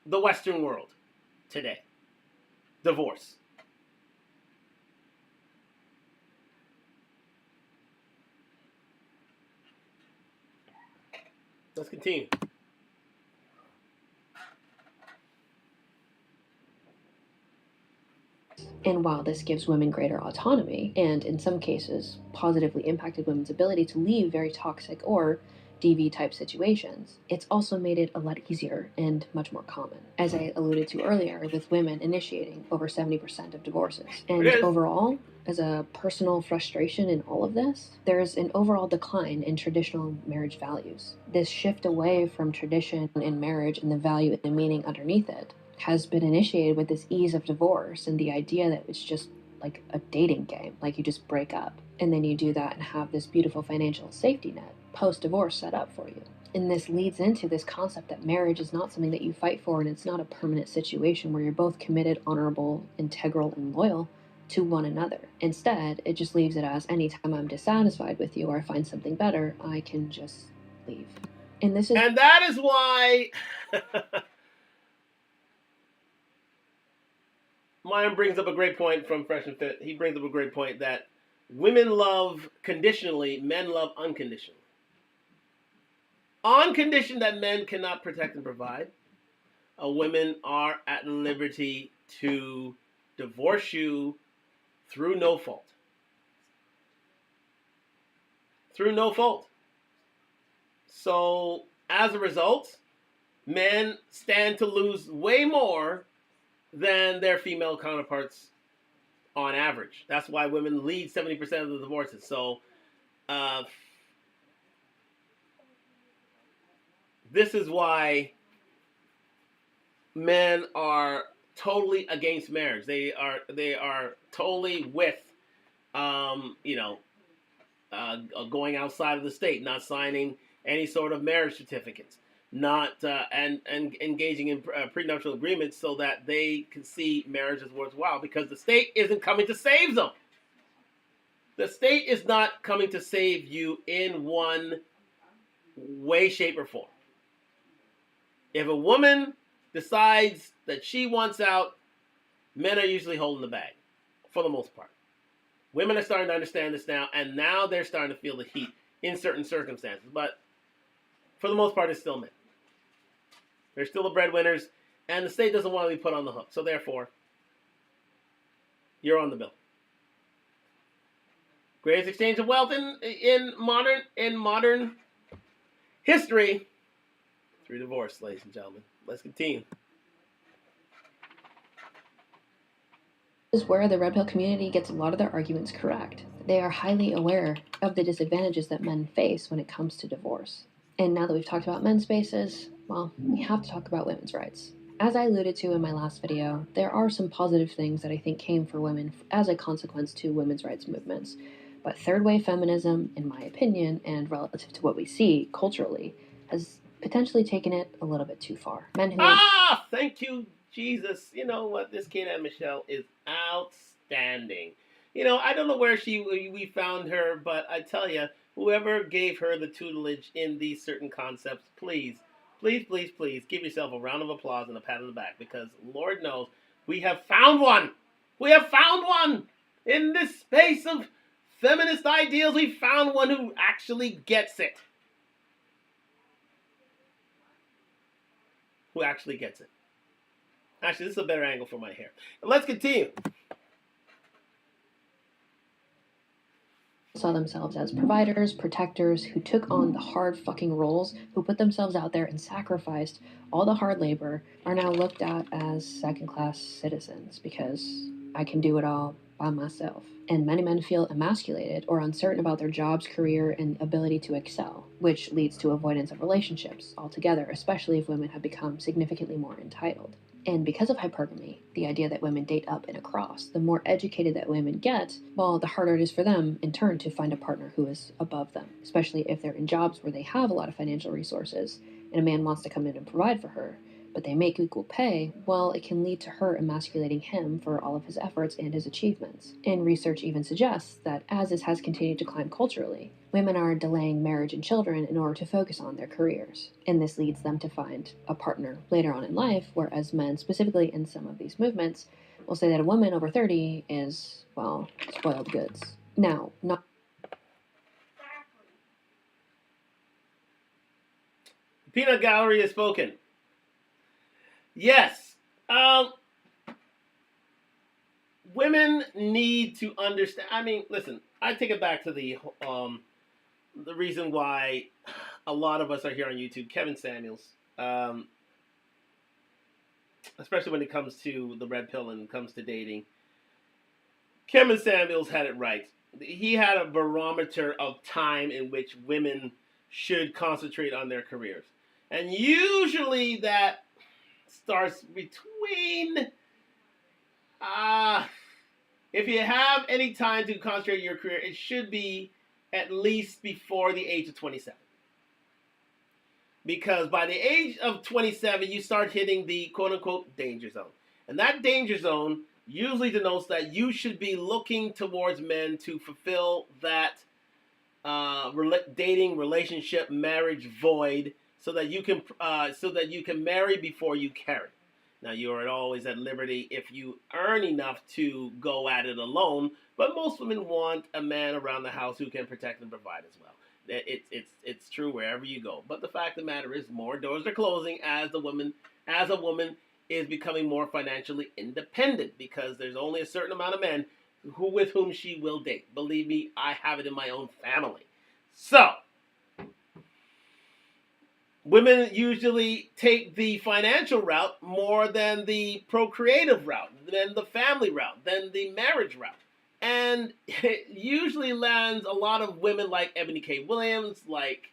the Western world today. Divorce. Let's continue. And while this gives women greater autonomy, and in some cases positively impacted women's ability to leave very toxic or DV type situations, it's also made it a lot easier and much more common. As I alluded to earlier, with women initiating over 70% of divorces. And overall, as a personal frustration in all of this, there's an overall decline in traditional marriage values. This shift away from tradition in marriage and the value and the meaning underneath it has been initiated with this ease of divorce and the idea that it's just like a dating game, like you just break up and then you do that and have this beautiful financial safety net post-divorce set up for you. And this leads into this concept that marriage is not something that you fight for, and it's not a permanent situation where you're both committed, honorable, integral, and loyal to one another. Instead, it just leaves it as anytime I'm dissatisfied with you or I find something better, I can just leave. And that is why Maya brings up a great point from Fresh and Fit. He brings up a great point that women love conditionally, men love unconditionally. On condition that men cannot protect and provide, women are at liberty to divorce you through no fault. Through no fault. So, as a result, men stand to lose way more than their female counterparts on average. That's why women lead 70% of the divorces. So, this is why men are totally against marriage. They are totally with, going outside of the state, not signing any sort of marriage certificates, not and engaging in prenuptial agreements so that they can see marriage as worthwhile, because the state isn't coming to save them. The state is not coming to save you in one way, shape, or form. If a woman decides that she wants out, men are usually holding the bag, for the most part. Women are starting to understand this now, and now they're starting to feel the heat in certain circumstances. But for the most part, it's still men. They're still the breadwinners, and the state doesn't want to be put on the hook. So therefore, you're on the bill. Greatest exchange of wealth in modern history through divorce, ladies and gentlemen. Let's continue. This is where the red pill community gets a lot of their arguments correct. They are highly aware of the disadvantages that men face when it comes to divorce. And now that we've talked about men's spaces, well, we have to talk about women's rights. As I alluded to in my last video, there are some positive things that I think came for women as a consequence to women's rights movements. But third wave feminism, in my opinion, and relative to what we see culturally, has potentially taken it a little bit too far. Men who thank you, Jesus. You know what? This Kate and Michelle is outstanding. You know, I don't know where we found her, but I tell you, whoever gave her the tutelage in these certain concepts, please give yourself a round of applause and a pat on the back, because Lord knows we have found one. We have found one in this space of feminist ideals. We found one who actually gets it. Who actually gets it. Actually, this is a better angle for my hair. Let's continue. saw themselves as providers, protectors, who took on the hard fucking roles, who put themselves out there and sacrificed all the hard labor, are now looked at as second-class citizens because I can do it all by myself. And many men feel emasculated or uncertain about their jobs, career, and ability to excel, which leads to avoidance of relationships altogether, especially if women have become significantly more entitled. And because of hypergamy, the idea that women date up and across, the more educated that women get, well, the harder it is for them, in turn, to find a partner who is above them, especially if they're in jobs where they have a lot of financial resources, and a man wants to come in and provide for her, but they make equal pay, well, it can lead to her emasculating him for all of his efforts and his achievements. And research even suggests that as this has continued to climb culturally, women are delaying marriage and children in order to focus on their careers. And this leads them to find a partner later on in life, whereas men, specifically in some of these movements, will say that a woman over 30 is, well, spoiled goods. Now, not Peanut Gallery has spoken. Yes. Women need to understand. I mean, listen, I take it back to the reason why a lot of us are here on YouTube. Kevin Samuels, especially when it comes to the red pill and comes to dating. Kevin Samuels had it right. He had a barometer of time in which women should concentrate on their careers. And usually that starts between, if you have any time to concentrate on your career, it should be at least before the age of 27. Because by the age of 27, you start hitting the quote-unquote danger zone. And that danger zone usually denotes that you should be looking towards men to fulfill that dating, relationship, marriage void, so that you can marry before you carry. Now, you are always at liberty if you earn enough to go at it alone, but most women want a man around the house who can protect and provide as well. It's true wherever you go. But the fact of the matter is, more doors are closing as a woman is becoming more financially independent, because there's only a certain amount of men with whom she will date. Believe me, I have it in my own family. So, women usually take the financial route more than the procreative route, than the family route, than the marriage route. And it usually lands a lot of women like Ebony K. Williams, like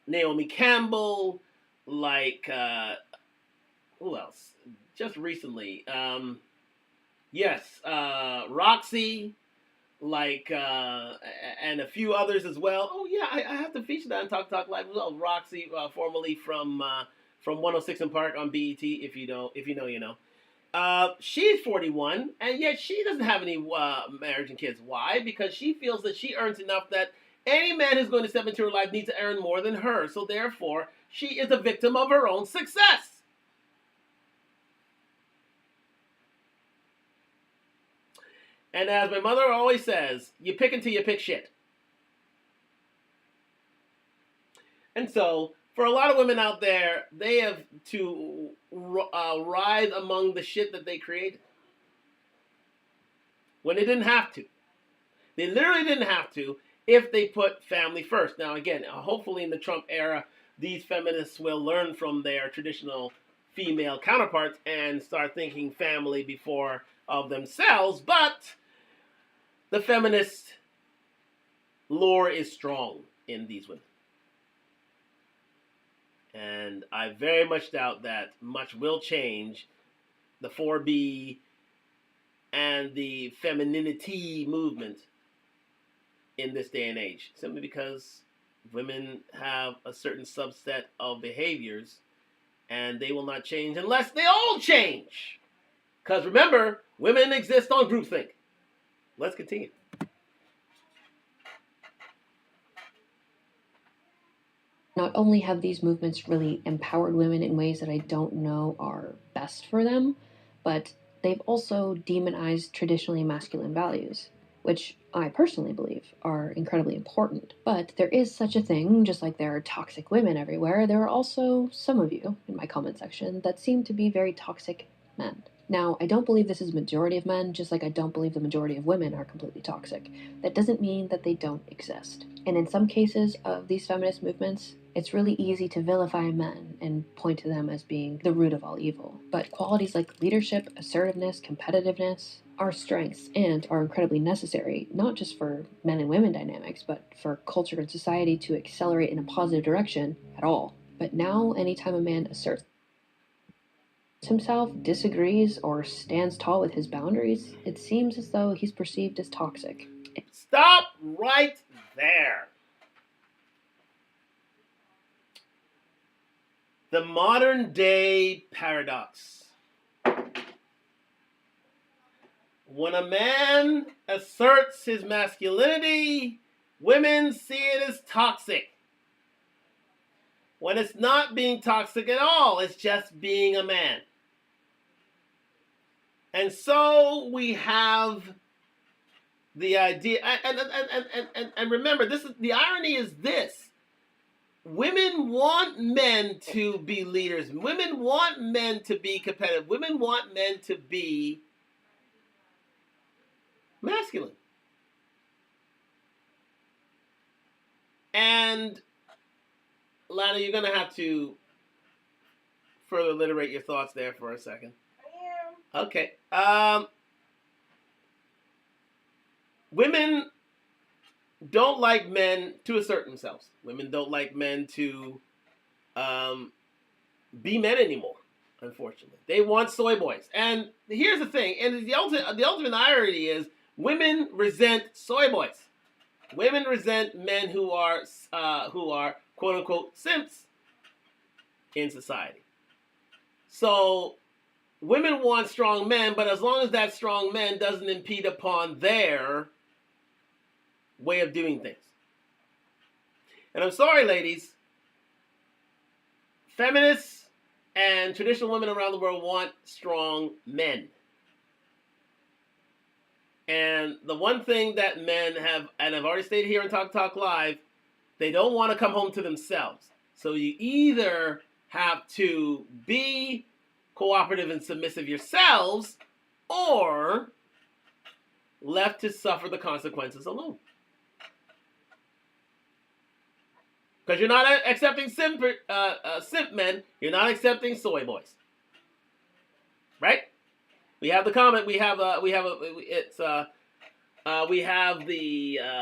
Naomi Campbell, like who else? Just recently, Roxy, like and a few others as well. Oh yeah, I have to feature that on Talk Live as well. Roxy, formerly from 106 in Park on BET. If you know, you know. She's 41, and yet she doesn't have any marriage and kids. Why? Because she feels that she earns enough that any man who's going to step into her life needs to earn more than her. So therefore, she is a victim of her own success. And as my mother always says, you pick until you pick shit. And so, for a lot of women out there, they have to rise among the shit that they created. When they didn't have to. They literally didn't have to if they put family first. Now again, hopefully in the Trump era, these feminists will learn from their traditional female counterparts and start thinking family before of themselves. But the feminist lore is strong in these women. And I very much doubt that much will change the 4B and the femininity movement in this day and age. Simply because women have a certain subset of behaviors and they will not change unless they all change. Because remember, women exist on groupthink. Let's continue. Not only have these movements really empowered women in ways that I don't know are best for them, but they've also demonized traditionally masculine values, which I personally believe are incredibly important. But there is such a thing, just like there are toxic women everywhere, there are also some of you in my comment section that seem to be very toxic men. Now, I don't believe this is the majority of men, just like I don't believe the majority of women are completely toxic. That doesn't mean that they don't exist. And in some cases of these feminist movements, it's really easy to vilify men and point to them as being the root of all evil. But qualities like leadership, assertiveness, competitiveness are strengths and are incredibly necessary, not just for men and women dynamics, but for culture and society to accelerate in a positive direction at all. But now, anytime a man asserts himself, disagrees, or stands tall with his boundaries, it seems as though he's perceived as toxic. Stop right there. The modern day paradox. When a man asserts his masculinity, women see it as toxic. When it's not being toxic at all, it's just being a man. And so we have the idea, and remember, this is the irony is this. Women want men to be leaders. Women want men to be competitive. Women want men to be masculine. And Lana, you're going to have to further alliterate your thoughts there for a second. I am. Okay. Women don't like men to assert themselves. Women don't like men to be men anymore, unfortunately. They want soy boys. And here's the thing, and the ultimate irony is women resent soy boys. Women resent men who are quote unquote simps in society. So women want strong men, but as long as that strong man doesn't impede upon their way of doing things. And I'm sorry, ladies, feminists and traditional women around the world want strong men. And the one thing that men have, and I've already stated here on Talk Live, they don't want to come home to themselves. So you either have to be cooperative and submissive yourselves, or left to suffer the consequences alone. Because you're not accepting simp men, you're not accepting soy boys, right? We have the comment. We have the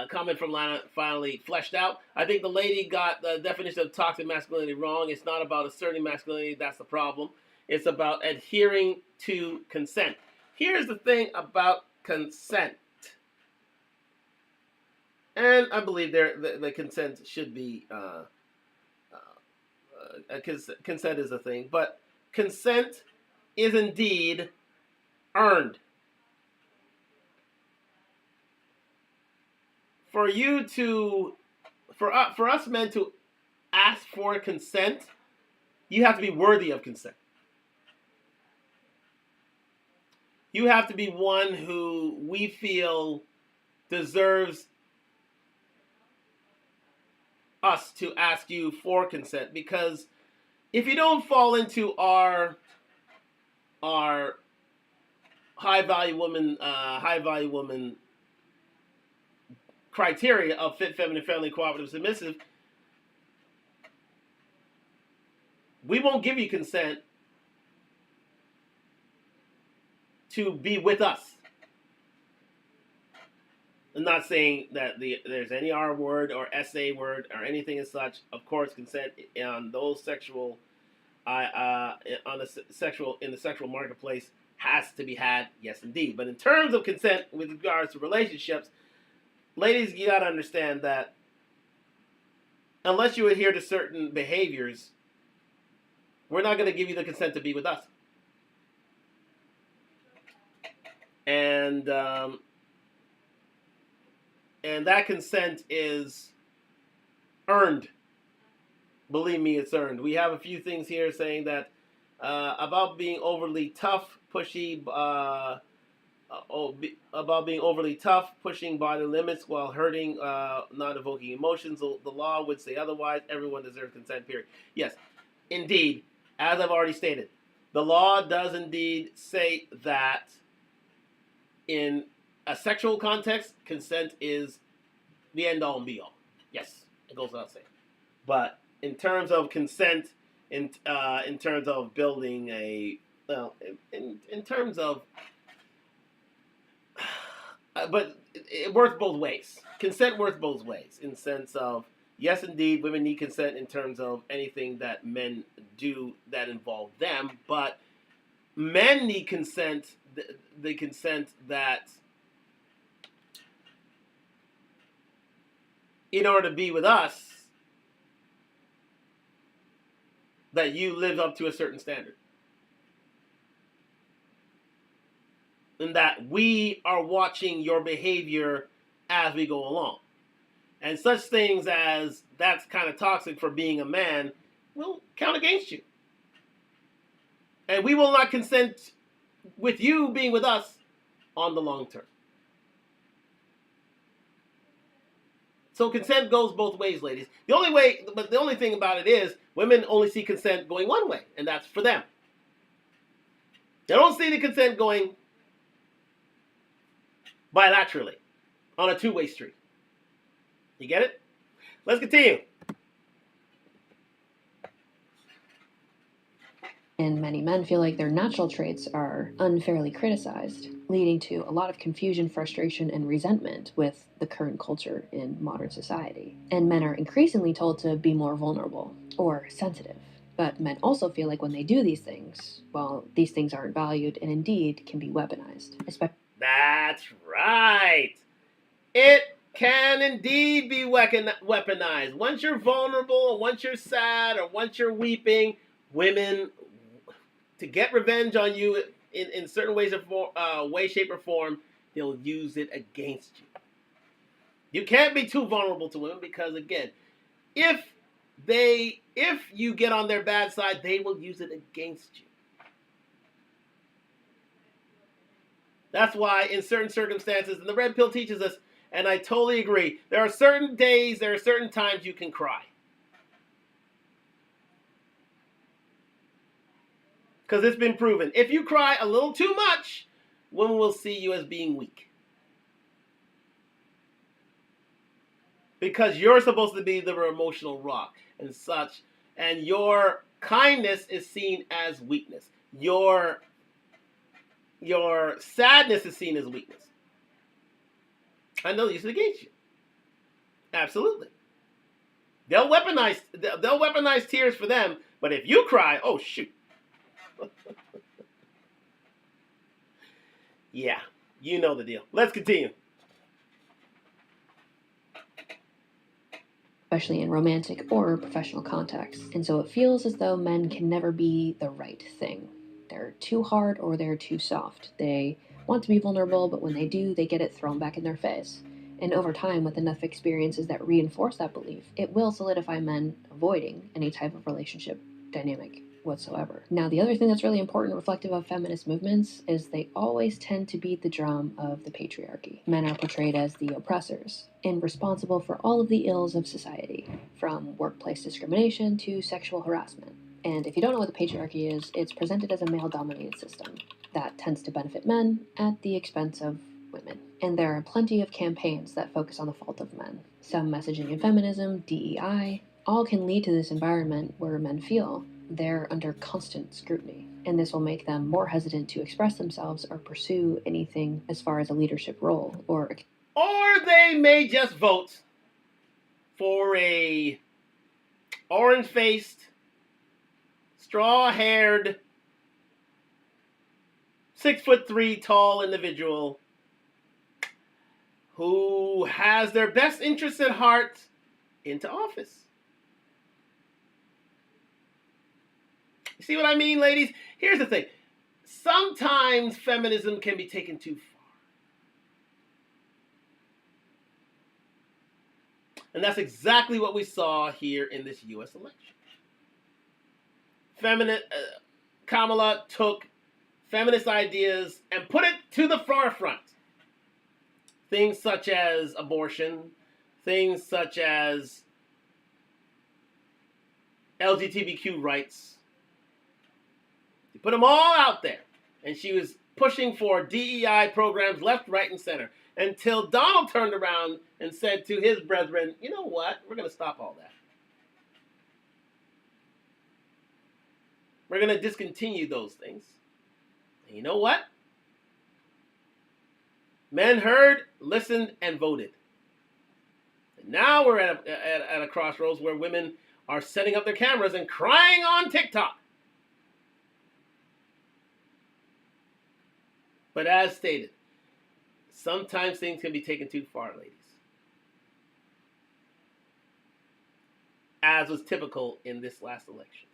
comment from Lana finally fleshed out. I think the lady got the definition of toxic masculinity wrong. It's not about asserting masculinity. That's the problem. It's about adhering to consent. Here's the thing about consent. And I believe the consent should be, consent is a thing. But consent is indeed earned. For us men to ask for consent, you have to be worthy of consent. You have to be one who we feel deserves us to ask you for consent, because if you don't fall into our high value woman criteria of fit, feminine, friendly, cooperative, submissive, we won't give you consent to be with us. I'm not saying that there's any R word or SA word or anything as such. Of course, consent on those sexual, in the sexual marketplace has to be had. Yes, indeed. But in terms of consent with regards to relationships, ladies, you gotta understand that unless you adhere to certain behaviors, we're not gonna give you the consent to be with us. And that consent is earned. Believe me, it's earned. We have a few things here saying that about being overly tough, pushy, about being overly tough, pushing body limits while hurting, not evoking emotions. The law would say otherwise. Everyone deserves consent, period. Yes, indeed, as I've already stated, The law does indeed say that in a sexual context, consent is the end all and be all. Yes, it goes without saying. But in terms of consent, in terms of building a, well, in terms of, but it works both ways. Consent works both ways in sense of, yes, indeed, women need consent in terms of anything that men do that involve them, but men need consent, the consent that in order to be with us, that you live up to a certain standard. And that we are watching your behavior as we go along. And such things as that's kind of toxic for being a man will count against you. And we will not consent with you being with us on the long term. So consent goes both ways, ladies. The only thing about it is women only see consent going one way, and that's for them. They don't see the consent going bilaterally on a two-way street. You get it? Let's continue. And many men feel like their natural traits are unfairly criticized, leading to a lot of confusion, frustration, and resentment with the current culture in modern society. And men are increasingly told to be more vulnerable or sensitive. But men also feel like when they do these things, well, these things aren't valued and indeed can be weaponized. That's right. It can indeed be weaponized. Once you're vulnerable, or once you're sad, or once you're weeping, women, to get revenge on you in certain ways or way, shape, or form, they'll use it against you. You can't be too vulnerable to women because, again, if you get on their bad side, they will use it against you. That's why in certain circumstances, and the Red Pill teaches us, and I totally agree, there are certain days, there are certain times you can cry. Because it's been proven. If you cry a little too much, women will see you as being weak. Because you're supposed to be the emotional rock and such. And your kindness is seen as weakness. Your sadness is seen as weakness. And they'll use it against you. Absolutely. They'll weaponize tears for them. But if you cry, oh shoot. Yeah, you know the deal. Let's continue. Especially in romantic or professional contexts. And so it feels as though men can never be the right thing. They're too hard or they're too soft. They want to be vulnerable, but when they do, they get it thrown back in their face. And over time, with enough experiences that reinforce that belief, it will solidify men avoiding any type of relationship dynamic whatsoever. Now, the other thing that's really important, reflective of feminist movements, is they always tend to beat the drum of the patriarchy. Men are portrayed as the oppressors and responsible for all of the ills of society, from workplace discrimination to sexual harassment. And if you don't know what the patriarchy is, it's presented as a male-dominated system that tends to benefit men at the expense of women. And there are plenty of campaigns that focus on the fault of men. Some messaging in feminism, DEI, all can lead to this environment where men feel they're under constant scrutiny, and this will make them more hesitant to express themselves or pursue anything as far as a leadership role or they may just vote for a orange-faced, straw-haired, 6'3" tall individual who has their best interests at heart into office. You see what I mean, ladies? Here's the thing. Sometimes feminism can be taken too far. And that's exactly what we saw here in this U.S. election. Kamala took feminist ideas and put it to the forefront. Things such as abortion, things such as LGBTQ rights, Put them all out there. And she was pushing for DEI programs left, right, and center until Donald turned around and said to his brethren, you know what? We're going to stop all that. We're going to discontinue those things. And you know what? Men heard, listened, and voted. And now we're at a crossroads where women are setting up their cameras and crying on TikTok. But as stated, sometimes things can be taken too far, ladies. As was typical in this last election.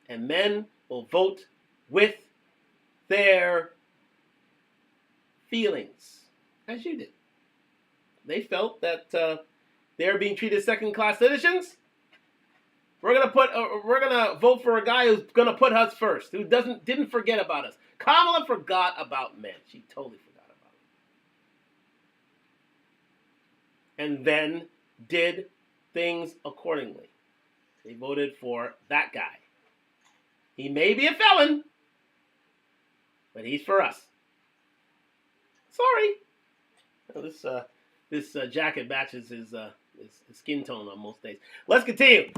And men will vote with their feelings, as you did. They felt that they're being treated as second-class citizens. We're gonna vote for a guy who's gonna put us first, who didn't forget about us. Kamala forgot about men. She totally forgot about them. And then did things accordingly. They voted for that guy. He may be a felon, but he's for us. Sorry. This jacket matches his skin tone on most days. Let's continue.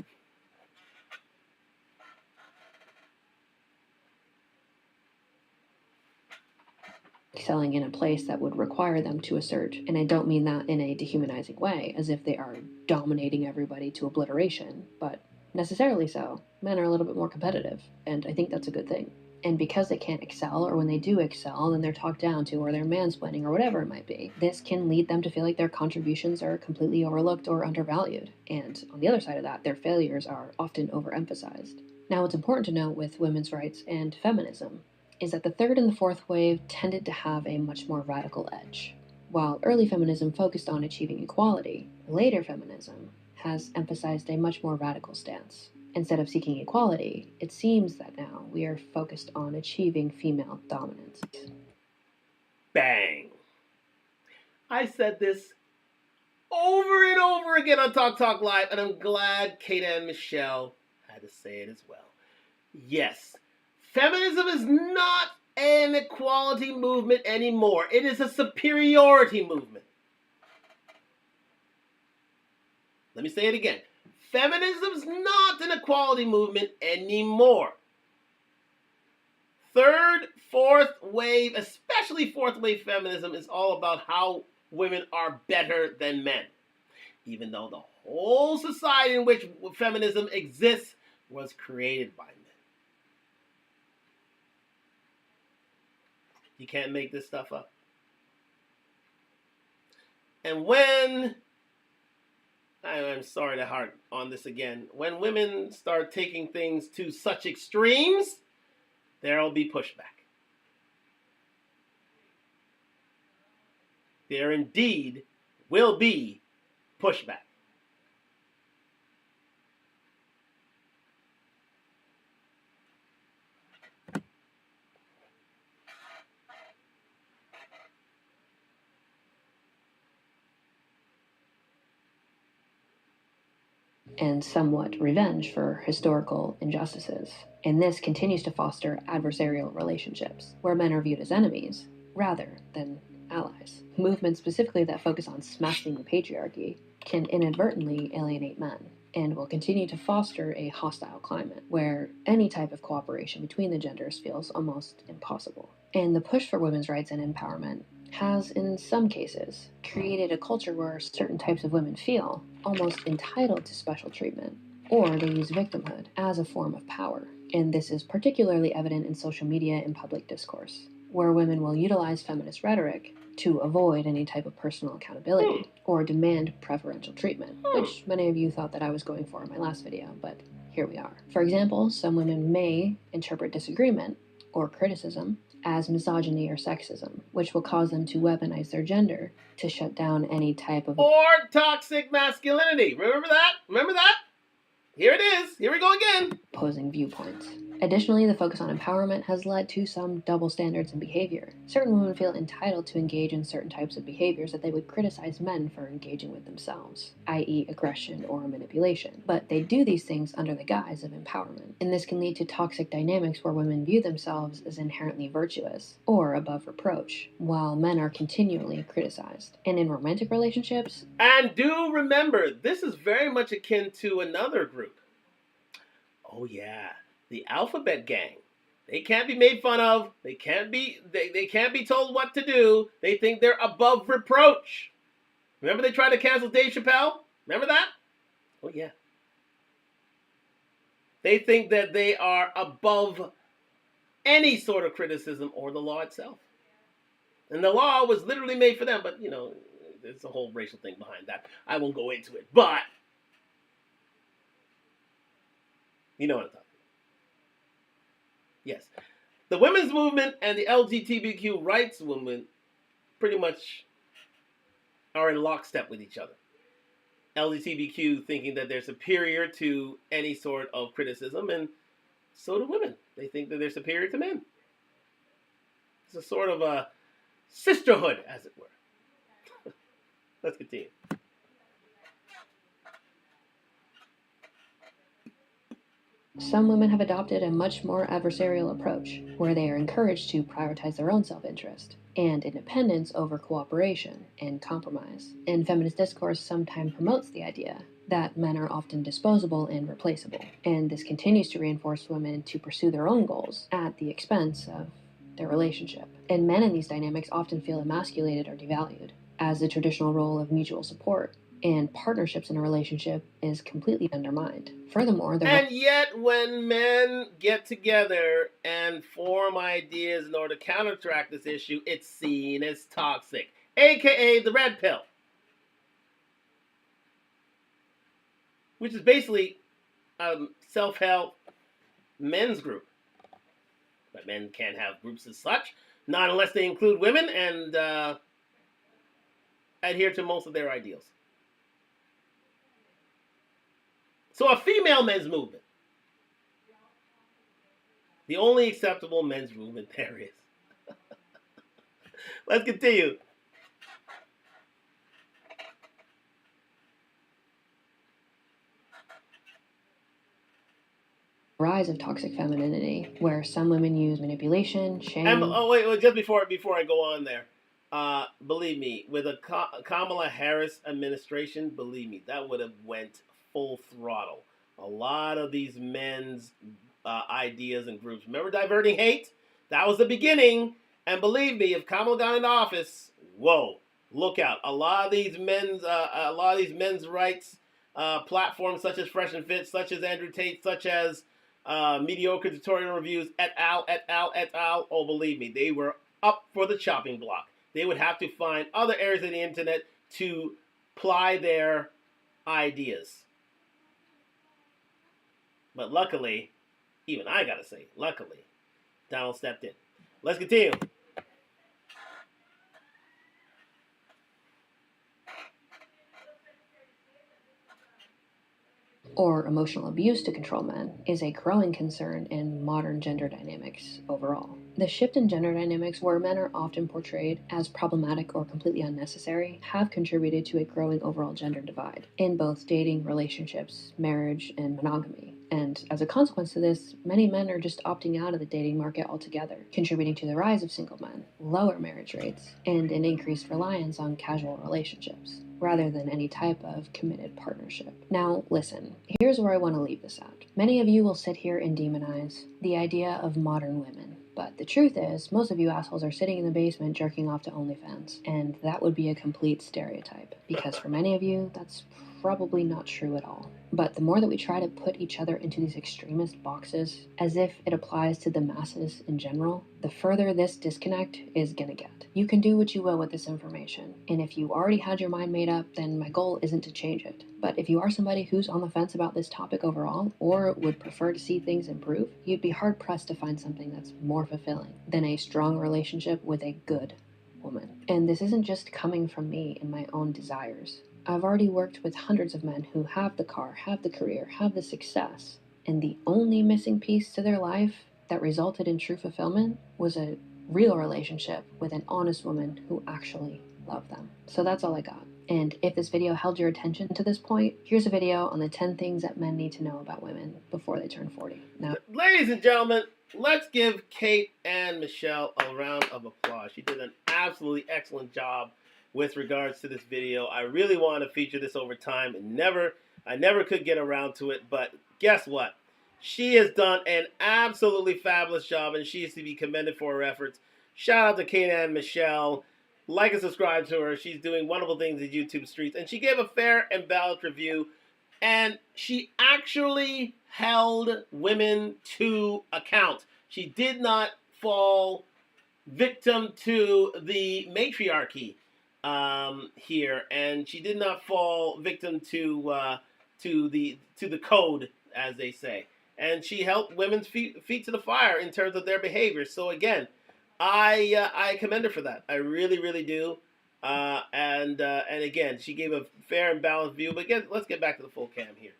Excelling in a place that would require them to assert, and I don't mean that in a dehumanizing way, as if they are dominating everybody to obliteration, but necessarily so. Men are a little bit more competitive, and I think that's a good thing. And because they can't excel, or when they do excel, then they're talked down to, or they're mansplaining, or whatever it might be, this can lead them to feel like their contributions are completely overlooked or undervalued. And on the other side of that, their failures are often overemphasized. Now, what's important to note with women's rights and feminism is that the third and the fourth wave tended to have a much more radical edge. While early feminism focused on achieving equality, later feminism has emphasized a much more radical stance. Instead of seeking equality, it seems that now we are focused on achieving female dominance. Bang. I said this over and over again on Talk Talk Live, and I'm glad Kate and Michelle had to say it as well. Yes, feminism is not an equality movement anymore. It is a superiority movement. Let me say it again. Feminism's not an equality movement anymore. Third, fourth wave, especially fourth wave feminism, is all about how women are better than men. Even though the whole society in which feminism exists was created by men. You can't make this stuff up. And when, I'm sorry to harp on this again, when women start taking things to such extremes, there will be pushback. There indeed will be pushback. And somewhat revenge for historical injustices. And this continues to foster adversarial relationships, where men are viewed as enemies rather than allies. Movements specifically that focus on smashing the patriarchy can inadvertently alienate men, and will continue to foster a hostile climate where any type of cooperation between the genders feels almost impossible. And the push for women's rights and empowerment has, in some cases, created a culture where certain types of women feel almost entitled to special treatment, or they use victimhood as a form of power. And this is particularly evident in social media and public discourse, where women will utilize feminist rhetoric to avoid any type of personal accountability or demand preferential treatment, which many of you thought that I was going for in my last video, but here we are. For example, some women may interpret disagreement or criticism as misogyny or sexism, which will cause them to weaponize their gender to shut down any type of or toxic masculinity. Remember that? Remember that? Here it is. Here we go again. opposing viewpoints. Additionally, the focus on empowerment has led to some double standards in behavior. Certain women feel entitled to engage in certain types of behaviors that they would criticize men for engaging with themselves, i.e., aggression or manipulation. But they do these things under the guise of empowerment. And this can lead to toxic dynamics where women view themselves as inherently virtuous or above reproach, while men are continually criticized. And in romantic relationships, And do remember, this is very much akin to another group. Oh yeah, the Alphabet Gang. They can't be made fun of. They can't be told what to do. They think they're above reproach. Remember they tried to cancel Dave Chappelle? Remember that? Oh yeah. They think that they are above any sort of criticism or the law itself. And the law was literally made for them, but there's a whole racial thing behind that. I won't go into it, but you know what I'm talking about. Yes. The women's movement and the LGBTQ rights movement pretty much are in lockstep with each other. LGBTQ thinking that they're superior to any sort of criticism, and so do women. They think that they're superior to men. It's a sort of a sisterhood, as it were. Let's continue. some women have adopted a much more adversarial approach, where they are encouraged to prioritize their own self-interest and independence over cooperation and compromise. And feminist discourse sometimes promotes the idea that men are often disposable and replaceable, and this continues to reinforce women to pursue their own goals at the expense of their relationship. And men in these dynamics often feel emasculated or devalued, as the traditional role of mutual support and partnerships in a relationship is completely undermined. Furthermore, and yet when men get together and form ideas in order to counteract this issue, it's seen as toxic, aka the red pill, which is basically a self-help men's group. But men can't have groups as such, not unless they include women and adhere to most of their ideals. So a female men's movement. The only acceptable men's movement there is. Let's continue. Rise of toxic femininity, where some women use manipulation, shame. And, wait, just before I go on there, believe me, with a Kamala Harris administration, believe me, that would have went full throttle. A lot of these men's ideas and groups. Remember diverting hate? That was the beginning. And believe me, if Kamala got into office, whoa, look out! A lot of these men's rights platforms, such as Fresh and Fit, such as Andrew Tate, such as Mediocre Tutorial Reviews, et al. Oh, believe me, they were up for the chopping block. They would have to find other areas of the internet to ply their ideas. But luckily, even I gotta say, luckily, Donald stepped in. Let's continue. Or emotional abuse to control men is a growing concern in modern gender dynamics overall. The shift in gender dynamics, where men are often portrayed as problematic or completely unnecessary, have contributed to a growing overall gender divide in both dating, relationships, marriage, and monogamy. And as a consequence of this, many men are just opting out of the dating market altogether, contributing to the rise of single men, lower marriage rates, and an increased reliance on casual relationships, rather than any type of committed partnership. Now, listen, here's where I want to leave this at. Many of you will sit here and demonize the idea of modern women. But the truth is, most of you assholes are sitting in the basement jerking off to OnlyFans, and that would be a complete stereotype, because for many of you, that's probably not true at all. But the more that we try to put each other into these extremist boxes, as if it applies to the masses in general, the further this disconnect is gonna get. You can do what you will with this information, and if you already had your mind made up, then my goal isn't to change it. But if you are somebody who's on the fence about this topic overall, or would prefer to see things improve, you'd be hard-pressed to find something that's more fulfilling than a strong relationship with a good woman. And this isn't just coming from me and my own desires. I've already worked with hundreds of men who have the car, have the career, have the success, And the only missing piece to their life that resulted in true fulfillment was a real relationship with an honest woman who actually loved them. So that's all I got. And if this video held your attention to this point, here's a video on the 10 things that men need to know about women before they turn 40. Now, ladies and gentlemen, let's give Kate and Michelle a round of applause. She did an absolutely excellent job with regards to this video. I really wanted to feature this over time, and I never could get around to it, but guess what? She has done an absolutely fabulous job, and she is to be commended for her efforts. Shout out to Kate and Michelle. Like and subscribe to her. She's doing wonderful things in YouTube streets, and she gave a fair and balanced review, and she actually held women to account. She did not fall victim to the matriarchy here, and she did not fall victim to the code, as they say. And she helped women's feet to the fire in terms of their behavior. So again, I commend her for that. I really, really do. And again, she gave a fair and balanced view. But again, let's get back to the full cam here,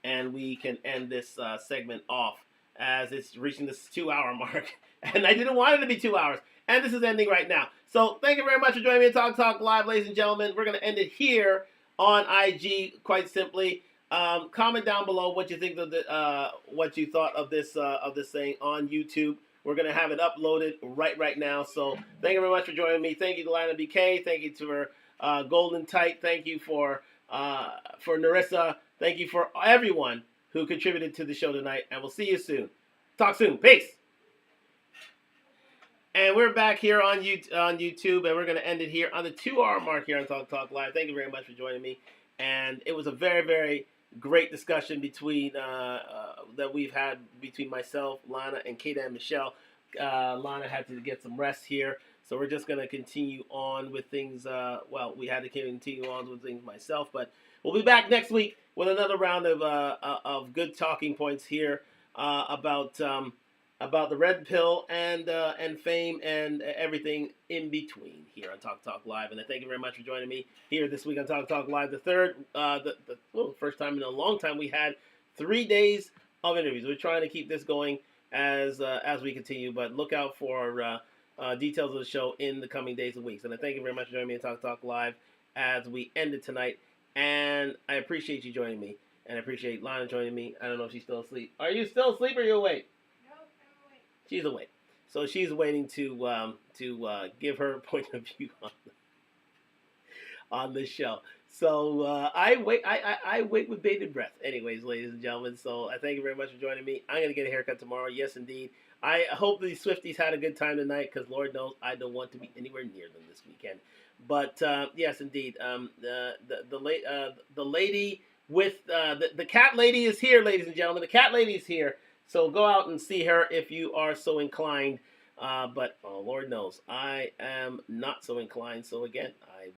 and we can end this segment off as it's reaching this 2-hour mark. And I didn't want it to be 2 hours. And this is ending right now. So thank you very much for joining me at Talk Live, ladies and gentlemen. We're going to end it here on IG, quite simply. Comment down below what you think of what you thought of this thing on YouTube. We're going to have it uploaded right now. So thank you very much for joining me. Thank you to Lina BK. Thank you to her Golden Tight. Thank you for Narissa. Thank you for everyone who contributed to the show tonight. And we'll see you soon. Talk soon. Peace. And we're back here on YouTube, and we're going to end it here on the 2-hour mark here on Talk Live. Thank you very much for joining me. And it was a very, very great discussion between that we've had between myself, Lana, and Kate and Michelle. Lana had to get some rest here, so we're just going to continue on with things. We had to continue on with things myself, but we'll be back next week with another round of good talking points here about the red pill and fame and everything in between here on Talk Live. And I thank you very much for joining me here this week on Talk Live. The first time in a long time we had 3 days of interviews. We're trying to keep this going as we continue, but look out for details of the show in the coming days and weeks. And I thank you very much for joining me on Talk Live as we end it tonight. And I appreciate you joining me, and I appreciate Lana joining me. I don't know if she's still asleep. Are you still asleep or are you awake? She's awake, so she's waiting to give her point of view on this show. So I wait with bated breath. Anyways, ladies and gentlemen, so I thank you very much for joining me. I'm gonna get a haircut tomorrow. Yes, indeed. I hope these Swifties had a good time tonight, because Lord knows I don't want to be anywhere near them this weekend. But yes, indeed. The lady with the cat lady is here, ladies and gentlemen. The cat lady is here. So go out and see her if you are so inclined. But Lord knows, I am not so inclined. So again, I